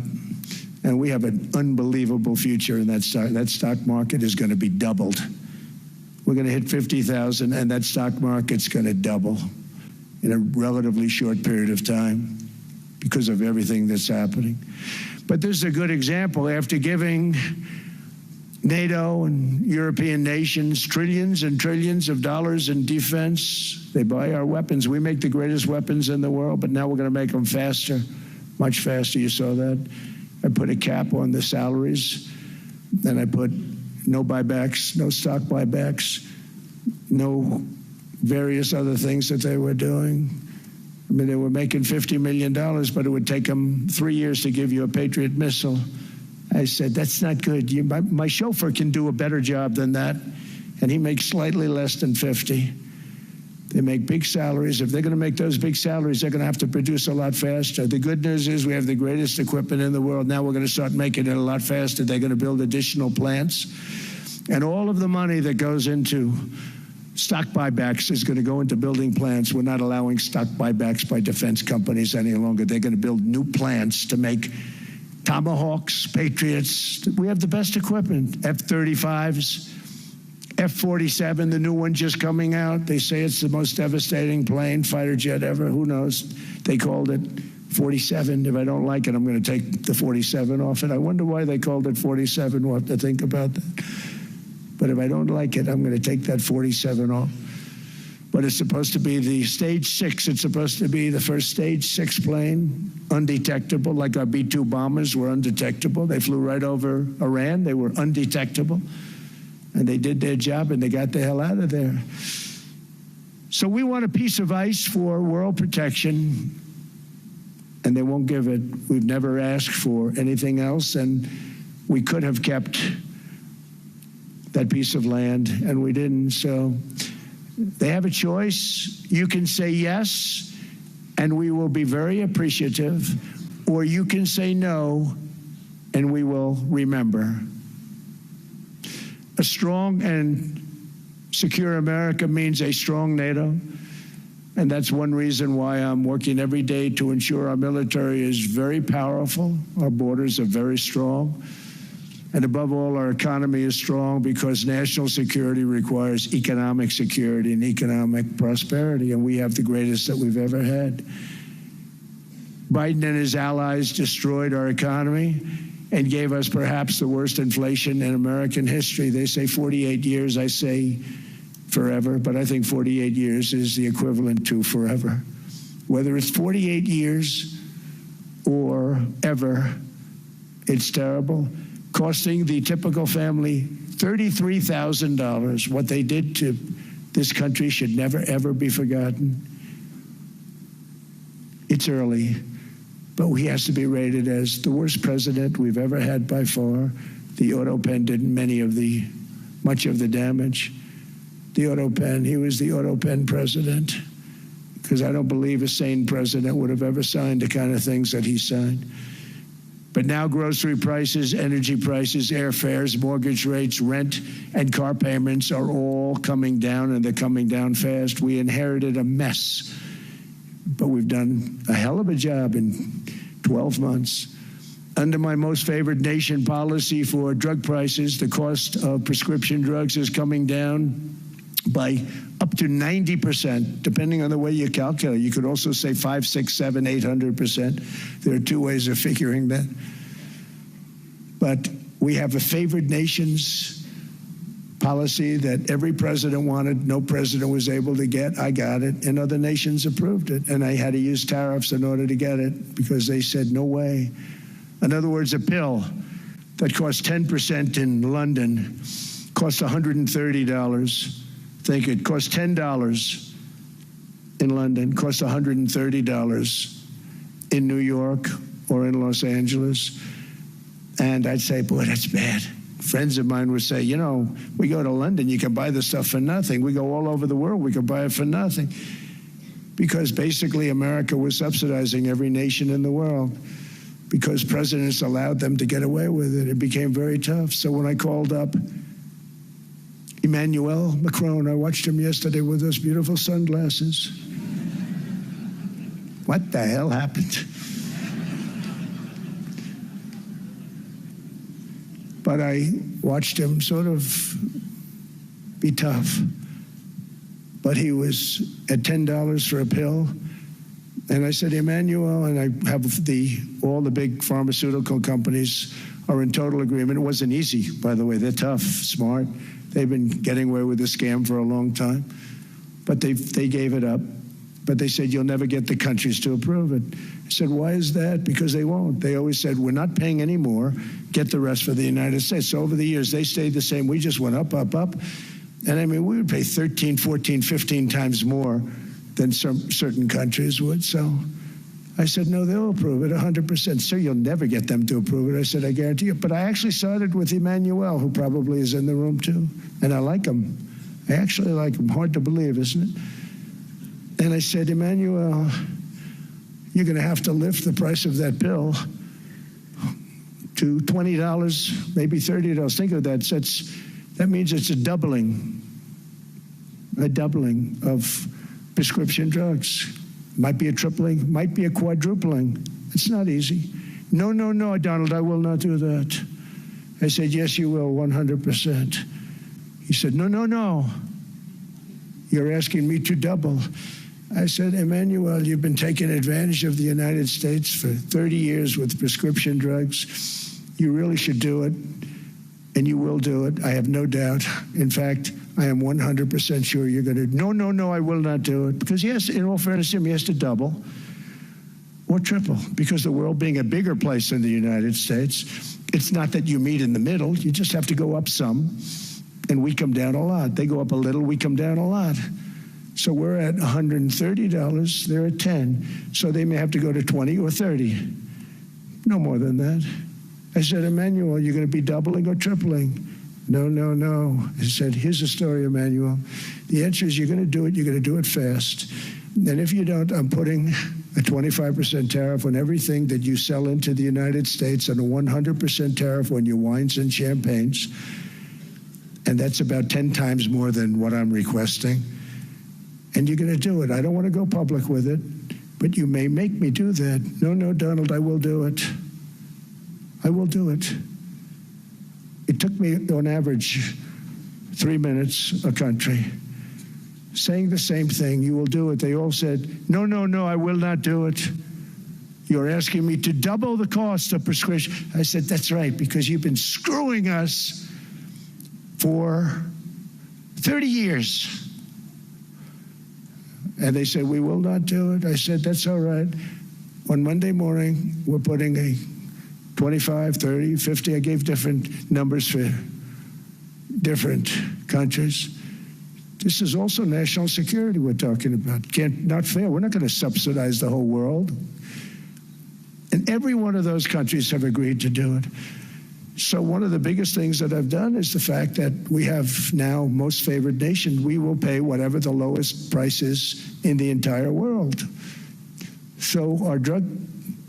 And we have an unbelievable future in that stock. That stock market is going to be doubled. We're going to hit 50,000, and that stock market's going to double in a relatively short period of time because of everything that's happening. But this is a good example. After giving NATO and European nations trillions and trillions of dollars in defense, they buy our weapons. We make the greatest weapons in the world, but now we're going to make them faster, much faster. You saw that. I put a cap on the salaries, and I put no buybacks, no stock buybacks, no various other things that they were doing. I mean, they were making $50 million, but it would take them 3 years to give you a Patriot missile. I said, that's not good. My chauffeur can do a better job than that, and he makes slightly less than 50. They make big salaries. If they're going to make those big salaries, they're going to have to produce a lot faster. The good news is we have the greatest equipment in the world. Now we're going to start making it a lot faster. They're going to build additional plants. And all of the money that goes into stock buybacks is going to go into building plants. We're not allowing stock buybacks by defense companies any longer. They're going to build new plants to make Tomahawks, Patriots. We have the best equipment, F-35s, F-47, the new one just coming out. They say it's the most devastating plane, fighter jet ever. Who knows? They called it 47. If I don't like it, I'm going to take the 47 off it. I wonder why they called it 47. We'll have to think about that. But if I don't like it, I'm going to take that 47 off. But it's supposed to be the Stage 6. It's supposed to be the first Stage 6 plane, undetectable, like our B-2 bombers were undetectable. They flew right over Iran. They were undetectable. And they did their job, and they got the hell out of there. So we want a piece of ice for world protection, and they won't give it. We've never asked for anything else, and we could have kept that piece of land, and we didn't. So they have a choice. You can say yes, and we will be very appreciative, or you can say no, and we will remember. A strong and secure America means a strong NATO, and that's one reason why I'm working every day to ensure our military is very powerful, our borders are very strong, and above all, our economy is strong because national security requires economic security and economic prosperity, and we have the greatest that we've ever had. Biden and his allies destroyed our economy and gave us perhaps the worst inflation in American history. They say 48 years, I say forever, but I think 48 years is the equivalent to forever. Whether it's 48 years or ever, it's terrible, costing the typical family $33,000. What they did to this country should never, ever be forgotten. It's early, but he has to be rated as the worst president we've ever had by far. The auto pen did much of the damage. The auto pen, he was the auto pen president, because I don't believe a sane president would have ever signed the kind of things that he signed. But now grocery prices, energy prices, airfares, mortgage rates, rent, and car payments are all coming down, and they're coming down fast. We inherited a mess, but we've done a hell of a job in 12 months. Under my most favored nation policy for drug prices, the cost of prescription drugs is coming down by up to 90%, depending on the way you calculate. You could also say 5, 6, 7, 800%. There are two ways of figuring that. But we have a favored nations policy that every president wanted, no president was able to get. I got it, and other nations approved it. And I had to use tariffs in order to get it because they said, no way. In other words, a pill that costs 10% in London costs $130. Think it costs $10 in London, costs $130 in New York or in Los Angeles. And I'd say, boy, that's bad. Friends of mine would say, you know, we go to London, you can buy the stuff for nothing. We go all over the world, we can buy it for nothing. Because basically America was subsidizing every nation in the world. because presidents allowed them to get away with it. It became very tough. So when I called up Emmanuel Macron, I watched him yesterday with those beautiful sunglasses. What the hell happened? But I watched him sort of be tough. But he was at $10 for a pill. And I said, Emmanuel, and I have all the big pharmaceutical companies are in total agreement. It wasn't easy, by the way. They're tough, smart. They've been getting away with the scam for a long time. But they gave it up. But they said, you'll never get the countries to approve it. I said, why is that? Because they won't. They always said, we're not paying any more. Get the rest for the United States. So over the years, they stayed the same. We just went up, up, up. And I mean, we would pay 13, 14, 15 times more than certain countries would. So I said, no, they'll approve it 100%. Sir, you'll never get them to approve it. I said, I guarantee you. But I actually started with Emmanuel, who probably is in the room too. And I like him. I actually like him. Hard to believe, isn't it? And I said, Emmanuel, you're going to have to lift the price of that pill to $20, maybe $30. Think of that. That means it's a doubling of prescription drugs. Might be a tripling, might be a quadrupling. It's not easy. No, Donald, I will not do that. I said, yes, you will, 100%. He said, no. You're asking me to double. I said, Emmanuel, you've been taking advantage of the United States for 30 years with prescription drugs. You really should do it, and you will do it. I have no doubt. In fact, I am 100% sure you're going to. No, I will not do it. Because, yes, in all fairness to him, he has to double or triple. Because the world being a bigger place than the United States, it's not that you meet in the middle. You just have to go up some, and we come down a lot. They go up a little, we come down a lot. So we're at $130, they're at 10. So they may have to go to 20 or 30. No more than that. I said, Emmanuel, you're going to be doubling or tripling? No. I said, here's the story, Emmanuel. The answer is you're going to do it. You're going to do it fast. And if you don't, I'm putting a 25% tariff on everything that you sell into the United States and a 100% tariff on your wines and champagnes. And that's about 10 times more than what I'm requesting. And you're going to do it. I don't want to go public with it, but you may make me do that. No, Donald, I will do it. I will do it. It took me, on average, 3 minutes a country, saying the same thing. You will do it. They all said, no, I will not do it. You're asking me to double the cost of prescription. I said, that's right, because you've been screwing us for 30 years. And they said, we will not do it. I said, that's all right. On Monday morning, we're putting a 25, 30, 50. I gave different numbers for different countries. This is also national security we're talking about. Not fair. We're not going to subsidize the whole world. And every one of those countries have agreed to do it. So one of the biggest things that I've done is the fact that we have now most favored nation. We will pay whatever the lowest price is in the entire world. So our drug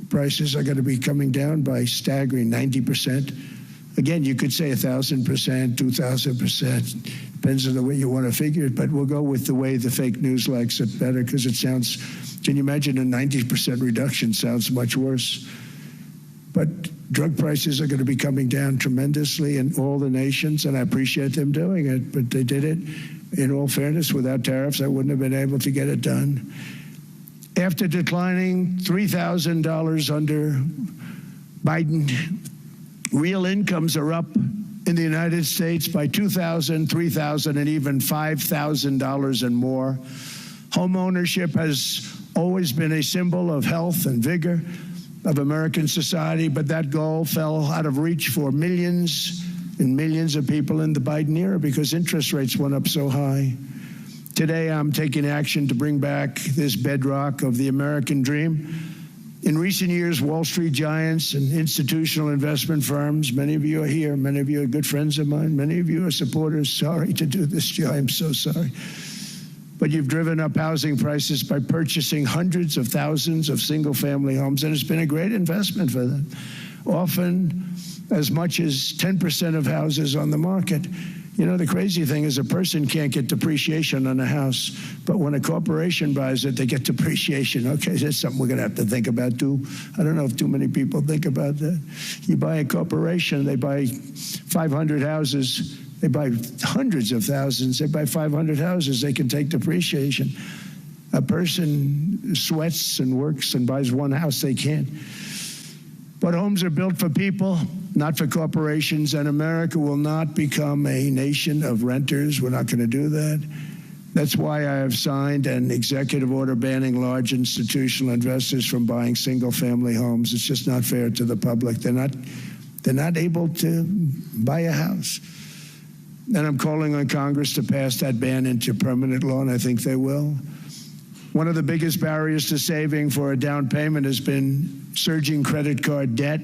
prices are going to be coming down by staggering 90%. Again, you could say 1,000%, 2,000%. Depends on the way you want to figure it, but we'll go with the way the fake news likes it better because it sounds, can you imagine a 90% reduction sounds much worse. But drug prices are going to be coming down tremendously in all the nations, and I appreciate them doing it, but they did it, in all fairness, without tariffs. I wouldn't have been able to get it done. After declining $3,000 under Biden, real incomes are up in the United States by $2,000, $3,000, and even $5,000 and more. Home ownership has always been a symbol of health and vigor of American society, but that goal fell out of reach for millions and millions of people in the Biden era because interest rates went up so high. Today, I'm taking action to bring back this bedrock of the American dream. In recent years, Wall Street giants and institutional investment firms, many of you are here, many of you are good friends of mine, many of you are supporters. Sorry to do this to you, I'm so sorry. But you've driven up housing prices by purchasing hundreds of thousands of single-family homes, and it's been a great investment for them. Often as much as 10% of houses on the market. You know, the crazy thing is a person can't get depreciation on a house, but when a corporation buys it, they get depreciation. Okay, that's something we're going to have to think about, too. I don't know if too many people think about that. You buy a corporation, they buy 500 houses, they buy hundreds of thousands, they buy 500 houses, they can take depreciation. A person sweats and works and buys one house, they can't. But homes are built for people, not for corporations, and America will not become a nation of renters. We're not going to do that. That's why I have signed an executive order banning large institutional investors from buying single-family homes. It's just not fair to the public. They're not able to buy a house. And I'm calling on Congress to pass that ban into permanent law, and I think they will. One of the biggest barriers to saving for a down payment has been surging credit card debt.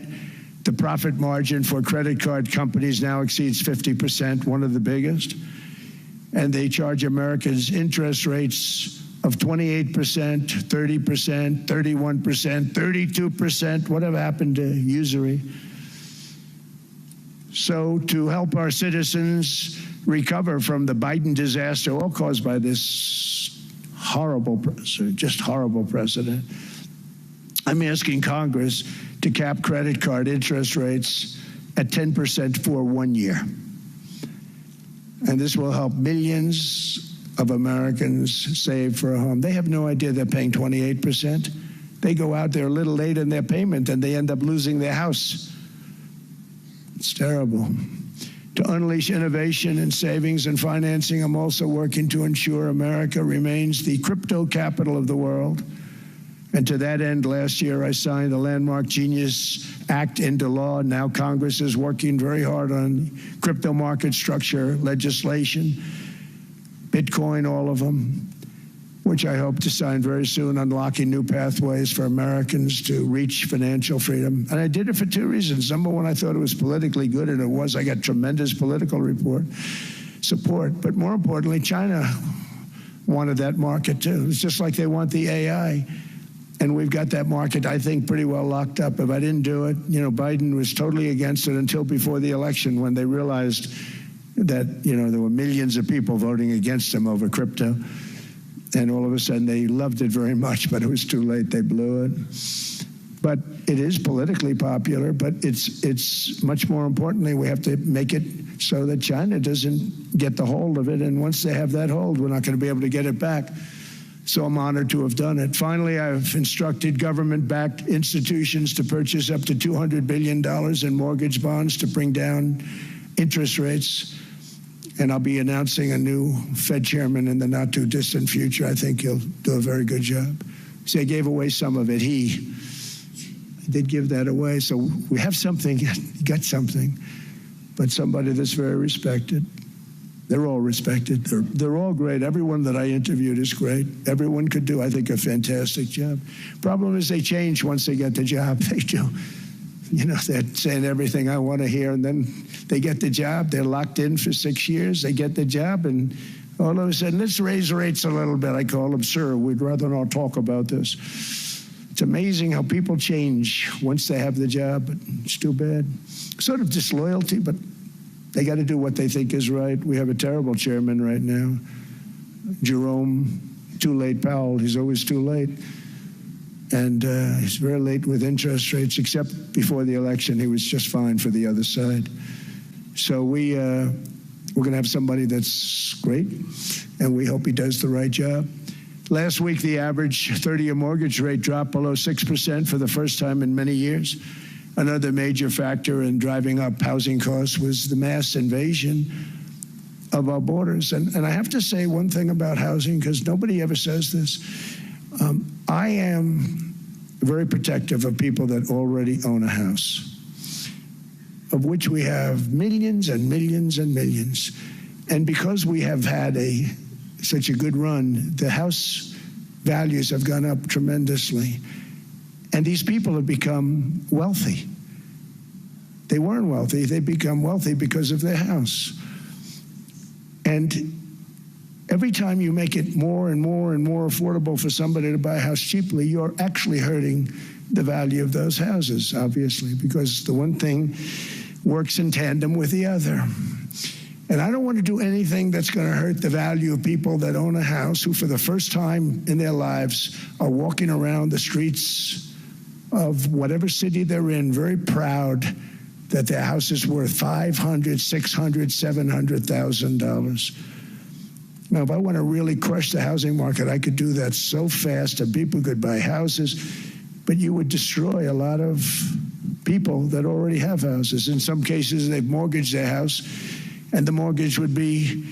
The profit margin for credit card companies now exceeds 50%, one of the biggest. And they charge Americans interest rates of 28%, 30%, 31%, 32%. Whatever happened to usury? So to help our citizens recover from the Biden disaster, all caused by this horrible precedent, I'm asking Congress to cap credit card interest rates at 10% for 1 year. And this will help millions of Americans save for a home. They have no idea they're paying 28%. They go out there a little late in their payment and they end up losing their house. It's terrible. To unleash innovation in savings and financing, I'm also working to ensure America remains the crypto capital of the world. And to that end, last year I signed the landmark Genius Act into law. Now Congress is working very hard on crypto market structure legislation, Bitcoin, all of them, which I hope to sign very soon, unlocking new pathways for Americans to reach financial freedom. And I did it for two reasons. Number one, I thought it was politically good, and it was. I got tremendous political support. But more importantly, China wanted that market too. It's just like they want the AI. And we've got that market, I think, pretty well locked up. If I didn't do it, you know, Biden was totally against it until before the election when they realized that, you know, there were millions of people voting against him over crypto. And all of a sudden they loved it very much, but it was too late. They blew it. But it is politically popular, but it's much more importantly, we have to make it so that China doesn't get the hold of it. And once they have that hold, we're not going to be able to get it back. So I'm honored to have done it. Finally, I've instructed government-backed institutions to purchase up to $200 billion in mortgage bonds to bring down interest rates. And I'll be announcing a new Fed chairman in the not-too-distant future. I think he'll do a very good job. See, I gave away some of it. He did give that away. So we have something, got something, but somebody that's very respected. They're all respected. They're all great. Everyone that I interviewed is great. Everyone could do, I think, a fantastic job. Problem is they change once they get the job. They do. You know, they're saying everything I want to hear, and then they get the job. They're locked in for 6 years. They get the job, and all of a sudden, let's raise rates a little bit. I call them, sir, we'd rather not talk about this. It's amazing how people change once they have the job, but it's too bad. Sort of disloyalty, but they got to do what they think is right. We have a terrible chairman right now. Jerome, too late Powell. He's always too late. And he's very late with interest rates, except before the election, he was just fine for the other side. So we're going to have somebody that's great, and we hope he does the right job. Last week, the average 30-year mortgage rate dropped below 6% for the first time in many years. Another major factor in driving up housing costs was the mass invasion of our borders. And I have to say one thing about housing, because nobody ever says this. I am very protective of people that already own a house, of which we have millions and millions and millions. And because we have had such a good run, the house values have gone up tremendously. And these people have become wealthy. They weren't wealthy. They become wealthy because of their house. And Every time you make it more and more and more affordable for somebody to buy a house cheaply, you're actually hurting the value of those houses, obviously, because the one thing works in tandem with the other. And I don't want to do anything that's going to hurt the value of people that own a house who, for the first time in their lives, are walking around the streets of whatever city they're in, very proud that their house is worth $500,000, $600,000, $700,000. Now, if I want to really crush the housing market, I could do that so fast and people could buy houses, but you would destroy a lot of people that already have houses. In some cases, they've mortgaged their house, and the mortgage would be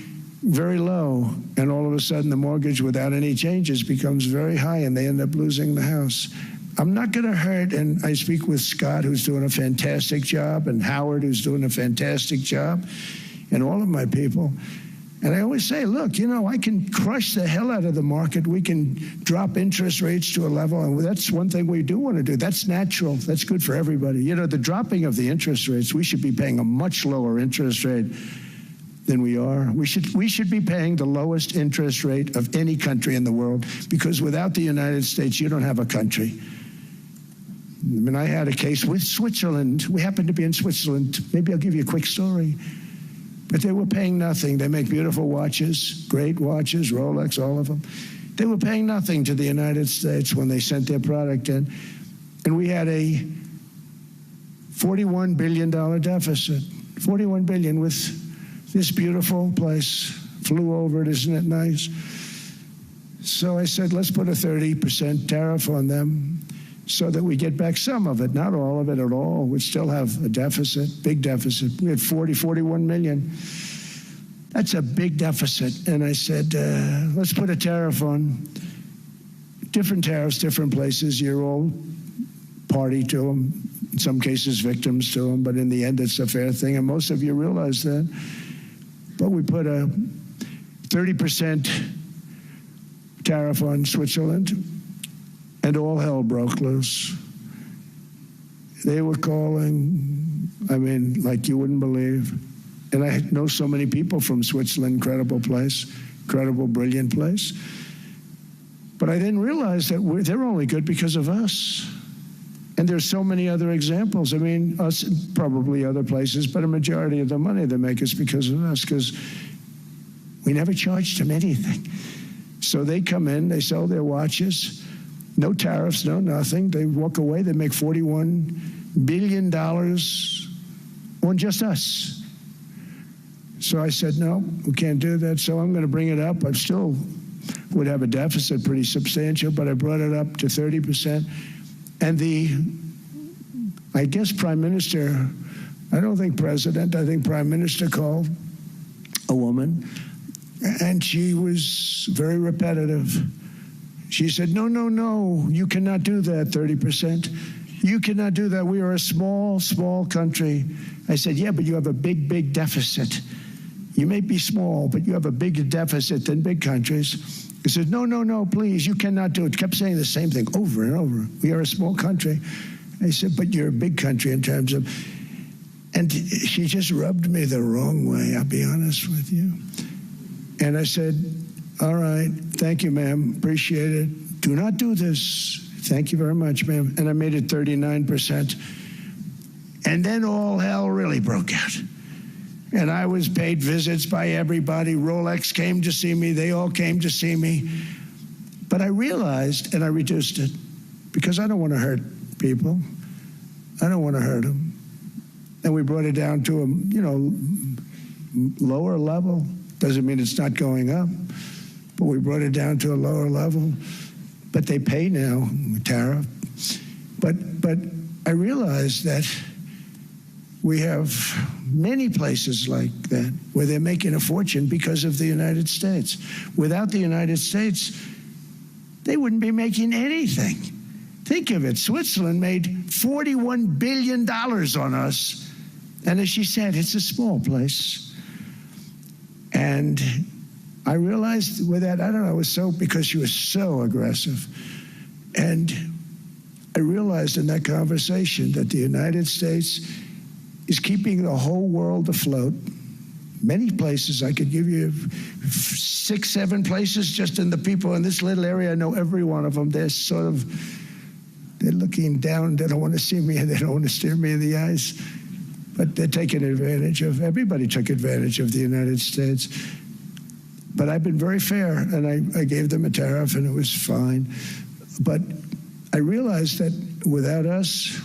very low, and all of a sudden the mortgage without any changes becomes very high, and they end up losing the house. I'm not going to hurt, and I speak with Scott, who's doing a fantastic job, and Howard, who's doing a fantastic job, and all of my people. And I always say, look, you know, I can crush the hell out of the market. We can drop interest rates to a level, and that's one thing we do want to do. That's natural. That's good for everybody. You know, the dropping of the interest rates, we should be paying a much lower interest rate than we are. We should be paying the lowest interest rate of any country in the world, because without the United States, you don't have a country. I mean, I had a case with Switzerland. We happened to be in Switzerland. Maybe I'll give you a quick story. But they were paying nothing. They make beautiful watches, great watches, Rolex, all of them. They were paying nothing to the United States when they sent their product in. And we had a $41 billion deficit. $41 billion with this beautiful place. Flew over it, isn't it nice? So I said, let's put a 30% tariff on them so that we get back some of it, not all of it at all. We'd still have a deficit, big deficit. We had 41 million. That's a big deficit. And I said, let's put a tariff on. Different tariffs, different places. You're all party to them. In some cases, victims to them. But in the end, it's a fair thing. And most of you realize that. But we put a 30% tariff on Switzerland, and all hell broke loose. They were calling, I mean, like you wouldn't believe. And I know so many people from Switzerland, incredible place, incredible, brilliant place. But I didn't realize that they're only good because of us. And there's so many other examples. I mean, us and probably other places, but a majority of the money they make is because of us, because we never charged them anything. So they come in, they sell their watches, no tariffs, no nothing. They walk away, they make $41 billion on just us. So I said, no, we can't do that, so I'm going to bring it up. I still would have a deficit pretty substantial, but I brought it up to 30%. And I guess Prime Minister, I don't think President, I think Prime Minister called a woman, and she was very repetitive. She said, no, no, no, you cannot do that, 30%. You cannot do that. We are a small, small country. I said, yeah, but you have a big, big deficit. You may be small, but you have a bigger deficit than big countries. He said, no, no, no, please, you cannot do it. Kept saying the same thing over and over. We are a small country. I said, but you're a big country in terms of, and she just rubbed me the wrong way, I'll be honest with you. And I said, all right, thank you, ma'am, appreciate it. Do not do this. Thank you very much, ma'am. And I made it 39%. And then all hell really broke out. And I was paid visits by everybody. Rolex came to see me. They all came to see me. But I realized, and I reduced it, because I don't want to hurt people. I don't want to hurt them. And we brought it down to a, lower level. Doesn't mean it's not going up, but we brought it down to a lower level. But they pay now, tariff. But I realized that we have many places like that where they're making a fortune because of the United States. Without the United States, they wouldn't be making anything. Think of it. Switzerland made $41 billion on us. And as she said, it's a small place. And I realized with that, I don't know, it was so, because she was so aggressive. And I realized in that conversation that the United States is keeping the whole world afloat. many places. I could give you 6, 7 places just in the people in this little area. I know every one of them. They're looking down. They don't want to see me. They don't want to stare me in the eyes. But they're taking advantage of, everybody took advantage of the United States. But I've been very fair, and I gave them a tariff, and it was fine. But I realized that without us,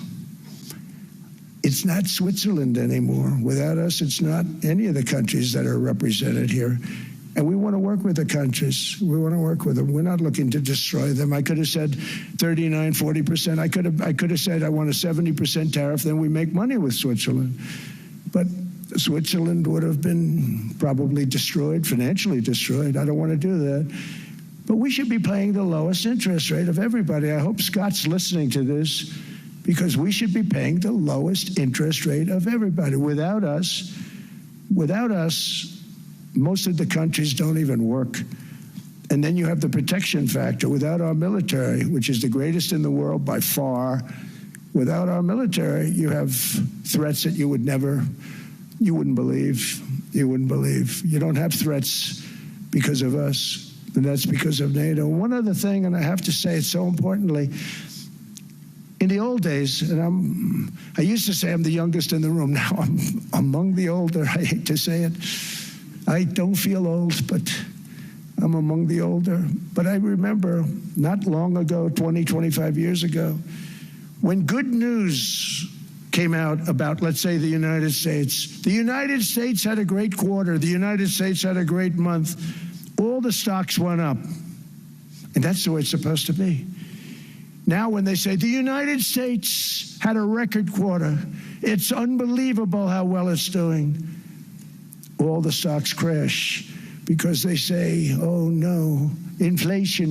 it's not Switzerland anymore. Without us, it's not any of the countries that are represented here. And we want to work with the countries. We want to work with them. We're not looking to destroy them. I could have said 39, 40%. I could have said I want a 70% tariff, then we make money with Switzerland. But Switzerland would have been probably destroyed, financially destroyed. I don't want to do that. But we should be paying the lowest interest rate of everybody. I hope Scott's listening to this, because we should be paying the lowest interest rate of everybody. Without us, most of the countries don't even work. And then you have the protection factor. Without our military, which is the greatest in the world by far, without our military, you have threats that you wouldn't believe. You wouldn't believe. You don't have threats because of us, and that's because of NATO. One other thing, and I have to say it so importantly, in the old days, and I used to say I'm the youngest in the room. Now I'm among the older. I hate to say it. I don't feel old, but I'm among the older. But I remember not long ago, 20, 25 years ago, when good news came out about, let's say, the United States. The United States had a great quarter. The United States had a great month. All the stocks went up. And that's the way it's supposed to be. Now when they say the United States had a record quarter, it's unbelievable how well it's doing, all the stocks crash because they say, oh no, inflation,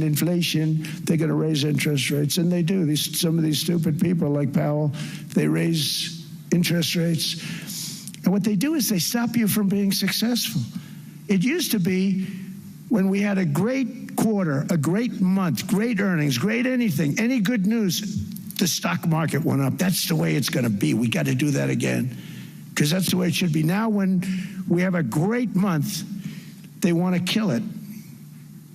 they're going to raise interest rates. And they do. Some of these stupid people like Powell, they raise interest rates. And what they do is they stop you from being successful. It used to be when we had a great quarter, a great month, great earnings, great anything, any good news, the stock market went up. That's the way it's going to be. We got to do that again, because that's the way it should be. Now when we have a great month, they want to kill it.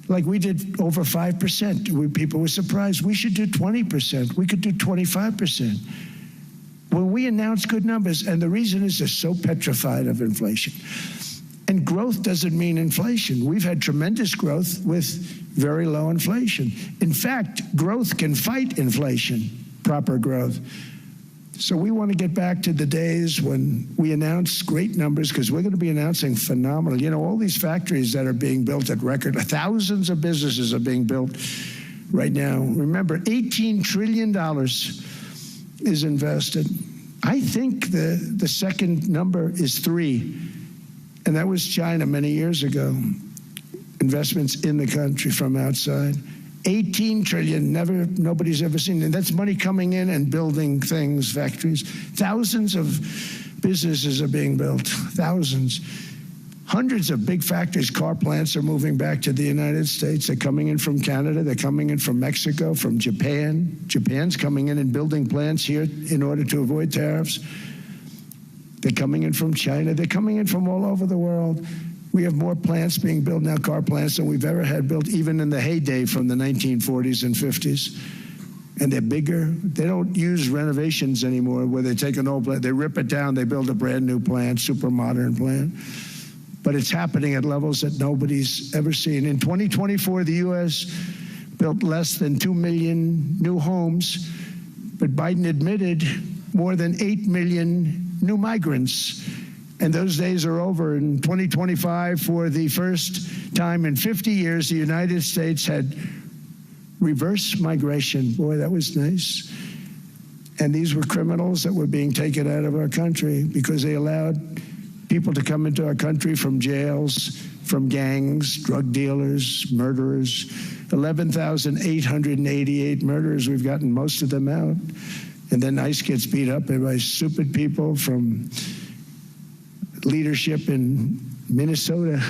Like we did over 5%. People were surprised. We should do 20%. We could do 25%. When we announce good numbers, and the reason is they're so petrified of inflation. And growth doesn't mean inflation. We've had tremendous growth with very low inflation. In fact, growth can fight inflation, proper growth. So we want to get back to the days when we announce great numbers, because we're going to be announcing phenomenal. You know, all these factories that are being built at record, thousands of businesses are being built right now. Remember, $18 trillion is invested. I think the second number is 3. And that was China many years ago. Investments in the country from outside. 18 trillion, nobody's ever seen. And that's money coming in and building things, factories. Thousands of businesses are being built, thousands. Hundreds of big factories, car plants are moving back to the United States. They're coming in from Canada, they're coming in from Mexico, from Japan. Japan's coming in and building plants here in order to avoid tariffs. They're coming in from China. They're coming in from all over the world. We have more plants being built now, car plants, than we've ever had built, even in the heyday from the 1940s and 50s. And they're bigger. They don't use renovations anymore where they take an old plant, they rip it down, they build a brand new plant, super modern plant. But it's happening at levels that nobody's ever seen. In 2024, the U.S. built less than 2 million new homes, but Biden admitted more than 8 million new migrants. And those days are over. In 2025, for the first time in 50 years, the United States had reverse migration. Boy, that was nice. And these were criminals that were being taken out of our country because they allowed people to come into our country from jails, from gangs, drug dealers, murderers. 11,888 murderers. We've gotten most of them out. And then ICE gets beat up by stupid people from leadership in Minnesota.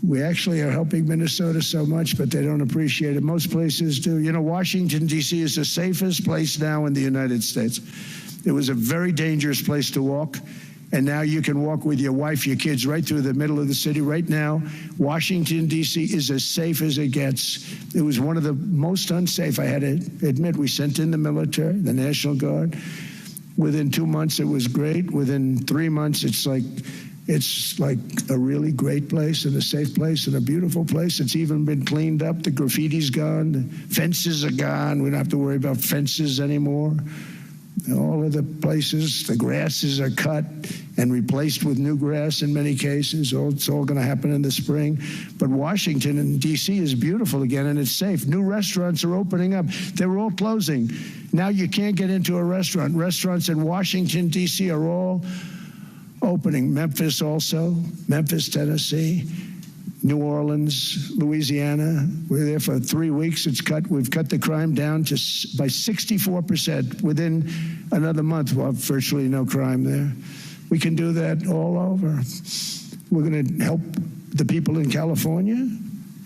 We actually are helping Minnesota so much, but they don't appreciate it. Most places do. You know, Washington, D.C. is the safest place now in the United States. It was a very dangerous place to walk And now you can walk with your wife, your kids, right through the middle of the city. Right now, Washington, D.C. is as safe as it gets. It was one of the most unsafe, I had to admit. We sent in the military, the National Guard. Within 2 months, it was great. Within 3 months, it's like a really great place and a safe place and a beautiful place. It's even been cleaned up. The graffiti's gone. The fences are gone. We don't have to worry about fences anymore. All of the places, the grasses are cut and replaced with new grass in many cases. It's all going to happen in the spring. But Washington and D.C. is beautiful again, and it's safe. New restaurants are opening up. They were all closing. Now you can't get into a restaurant. Restaurants in Washington, D.C. are all opening. Memphis also, Memphis, Tennessee, New Orleans, Louisiana. We're there for 3 weeks. We've cut the crime down by 64%. Within another month, we'll have virtually no crime there. We can do that all over. We're going to help the people in California.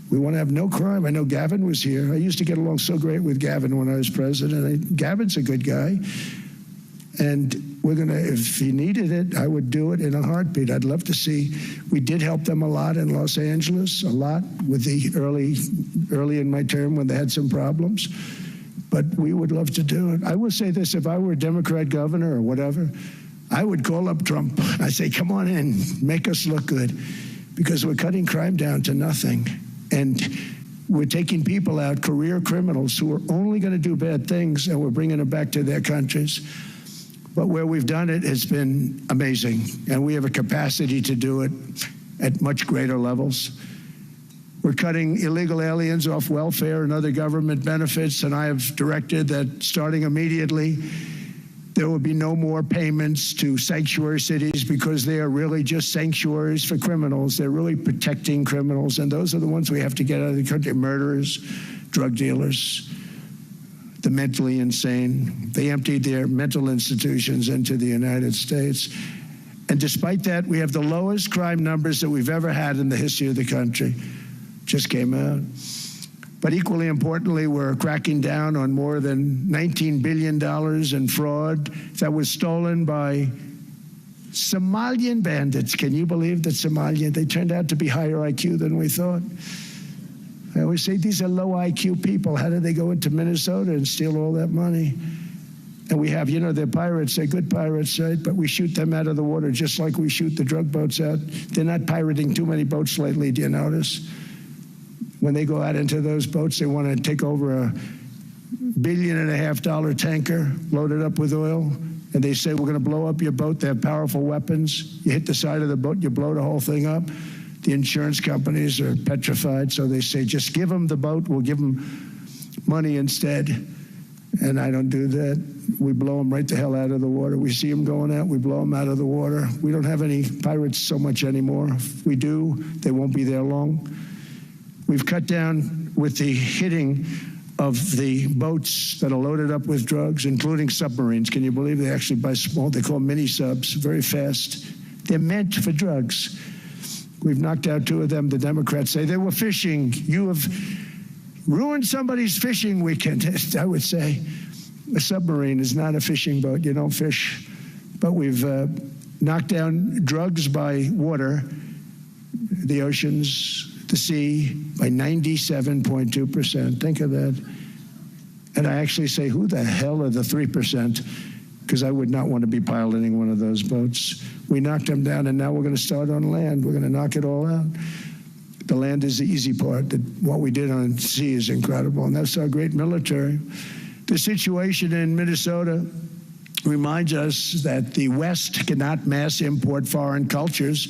We want to have no crime. I know Gavin was here. I used to get along so great with Gavin when I was president. Gavin's a good guy. And we're going to, if he needed it, I would do it in a heartbeat. I'd love to see. We did help them a lot in Los Angeles, a lot with the early in my term when they had some problems. But we would love to do it. I will say this, if I were a Democrat governor or whatever, I would call up Trump. I say, come on in, make us look good, because we're cutting crime down to nothing. And we're taking people out, career criminals who are only going to do bad things, and we're bringing them back to their countries. But where we've done it has been amazing, and we have a capacity to do it at much greater levels. We're cutting illegal aliens off welfare and other government benefits, and I have directed that starting immediately, there will be no more payments to sanctuary cities, because they are really just sanctuaries for criminals. They're really protecting criminals, and those are the ones we have to get out of the country: murderers, drug dealers, the mentally insane. They emptied their mental institutions into the United States. And despite that, we have the lowest crime numbers that we've ever had in the history of the country. Just came out. But equally importantly, we're cracking down on more than $19 billion in fraud that was stolen by Somalian bandits. Can you believe that Somalian? They turned out to be higher IQ than we thought. I always say these are low IQ people. How did they go into Minnesota and steal all that money? And we have, they're pirates. They're good pirates, right? But we shoot them out of the water just like we shoot the drug boats out. They're not pirating too many boats lately, do you notice? When they go out into those boats, they want to take over $1.5 billion tanker loaded up with oil. And they say, we're going to blow up your boat. They have powerful weapons. You hit the side of the boat, you blow the whole thing up. The insurance companies are petrified, so they say, just give them the boat, we'll give them money instead. And I don't do that. We blow them right the hell out of the water. We see them going out, we blow them out of the water. We don't have any pirates so much anymore. If we do, they won't be there long. We've cut down with the hitting of the boats that are loaded up with drugs, including submarines. Can you believe they actually buy small, they call them mini subs, very fast. They're meant for drugs. We've knocked out 2 of them. The Democrats say they were fishing. You have ruined somebody's fishing weekend. I would say a submarine is not a fishing boat. You don't fish. But we've knocked down drugs by water, the oceans, the sea, by 97.2%. Think of that. And I actually say, who the hell are the 3%? Because I would not want to be piloting one of those boats. We knocked them down, and now we're going to start on land. We're going to knock it all out. The land is the easy part. What we did on sea is incredible, and that's our great military. The situation in Minnesota reminds us that the West cannot mass import foreign cultures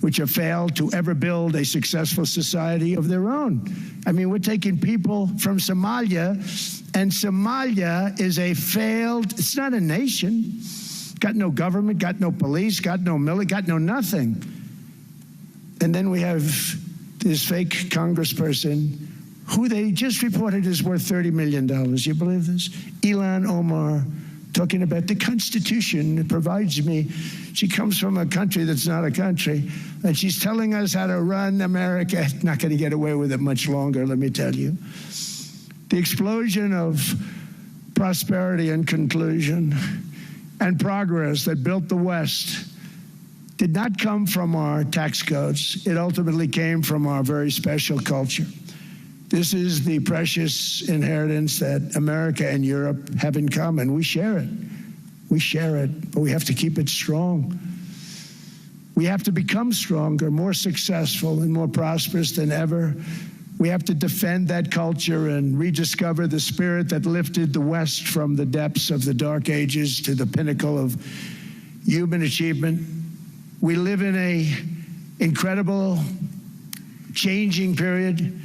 which have failed to ever build a successful society of their own. I mean, we're taking people from Somalia, and Somalia is a failed, it's not a nation. Got no government, got no police, got no military, got no nothing. And then we have this fake congressperson who they just reported is worth $30 million. You believe this? Ilhan Omar, talking about the Constitution that provides me. She comes from a country that's not a country, and she's telling us how to run America. Not going to get away with it much longer, let me tell you. The explosion of prosperity and conclusion and progress that built the West did not come from our tax codes. It ultimately came from our very special culture. This is the precious inheritance that America and Europe have in common. We share it. We share it, but we have to keep it strong. We have to become stronger, more successful, and more prosperous than ever. We have to defend that culture and rediscover the spirit that lifted the West from the depths of the Dark Ages to the pinnacle of human achievement. We live in an incredible, changing period.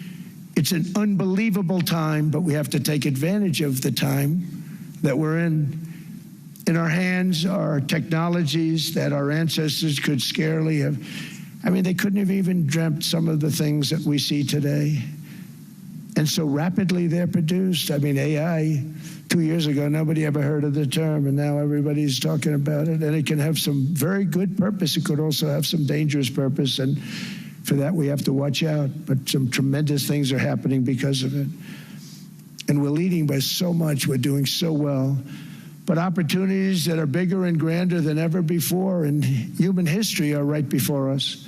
It's an unbelievable time, but we have to take advantage of the time that we're in. In our hands are technologies that our ancestors could scarcely have. I mean, they couldn't have even dreamt some of the things that we see today. And so rapidly they're produced. I mean, AI, 2 years ago, nobody ever heard of the term, and now everybody's talking about it. And it can have some very good purpose. It could also have some dangerous purpose, and for that we have to watch out. But some tremendous things are happening because of it. And we're leading by so much. We're doing so well. But opportunities that are bigger and grander than ever before in human history are right before us.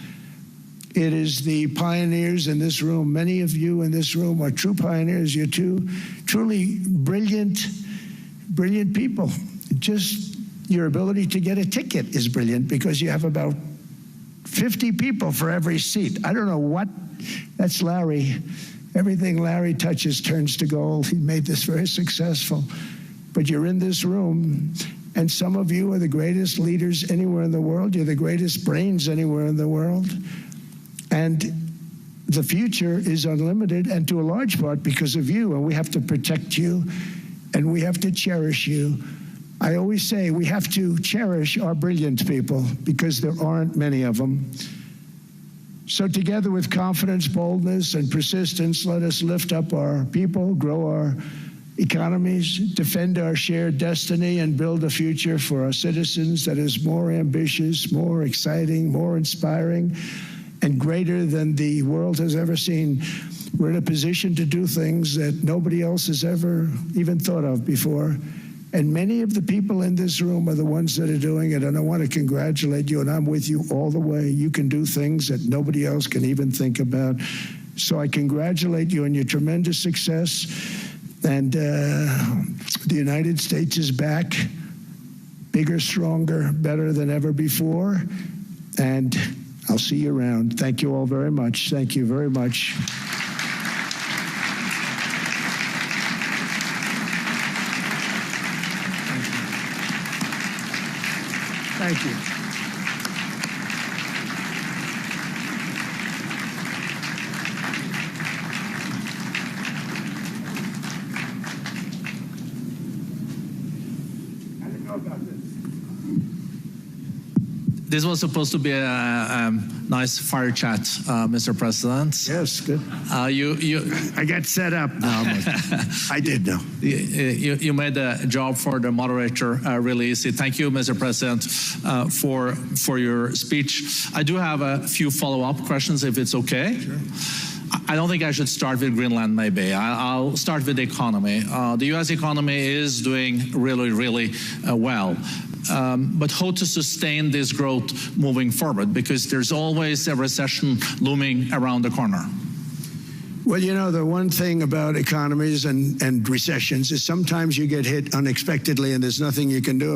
It is the pioneers in this room. Many of you in this room are true pioneers. You're two truly brilliant people. Just your ability to get a ticket is brilliant because you have about 50 people for every seat. I don't know what, that's Larry. Everything Larry touches turns to gold. He made this very successful. But you're in this room, and some of you are the greatest leaders anywhere in the world. You're the greatest brains anywhere in the world. And the future is unlimited, and to a large part because of you, and we have to protect you, and we have to cherish you. I always say we have to cherish our brilliant people because there aren't many of them. So together with confidence, boldness, and persistence, let us lift up our people, grow our economies, defend our shared destiny, and build a future for our citizens that is more ambitious, more exciting, more inspiring, and greater than the world has ever seen. We're in a position to do things that nobody else has ever even thought of before. And many of the people in this room are the ones that are doing it, and I want to congratulate you, and I'm with you all the way. You can do things that nobody else can even think about. So I congratulate you on your tremendous success. And the United States is back, bigger, stronger, better than ever before. And I'll see you around. Thank you all very much. Thank you very much. Thank you. This was supposed to be a nice fire chat, Mr. President. Yes, good. I got set up now. I did know. You made the job for the moderator really easy. Thank you, Mr. President, for your speech. I do have a few follow-up questions, if it's okay. Sure. I don't think I should start with Greenland, maybe. I'll start with the economy. The U.S. economy is doing really, really well. But how to sustain this growth moving forward? Because there's always a recession looming around the corner. Well, you know, the one thing about economies and recessions is sometimes you get hit unexpectedly and there's nothing you can do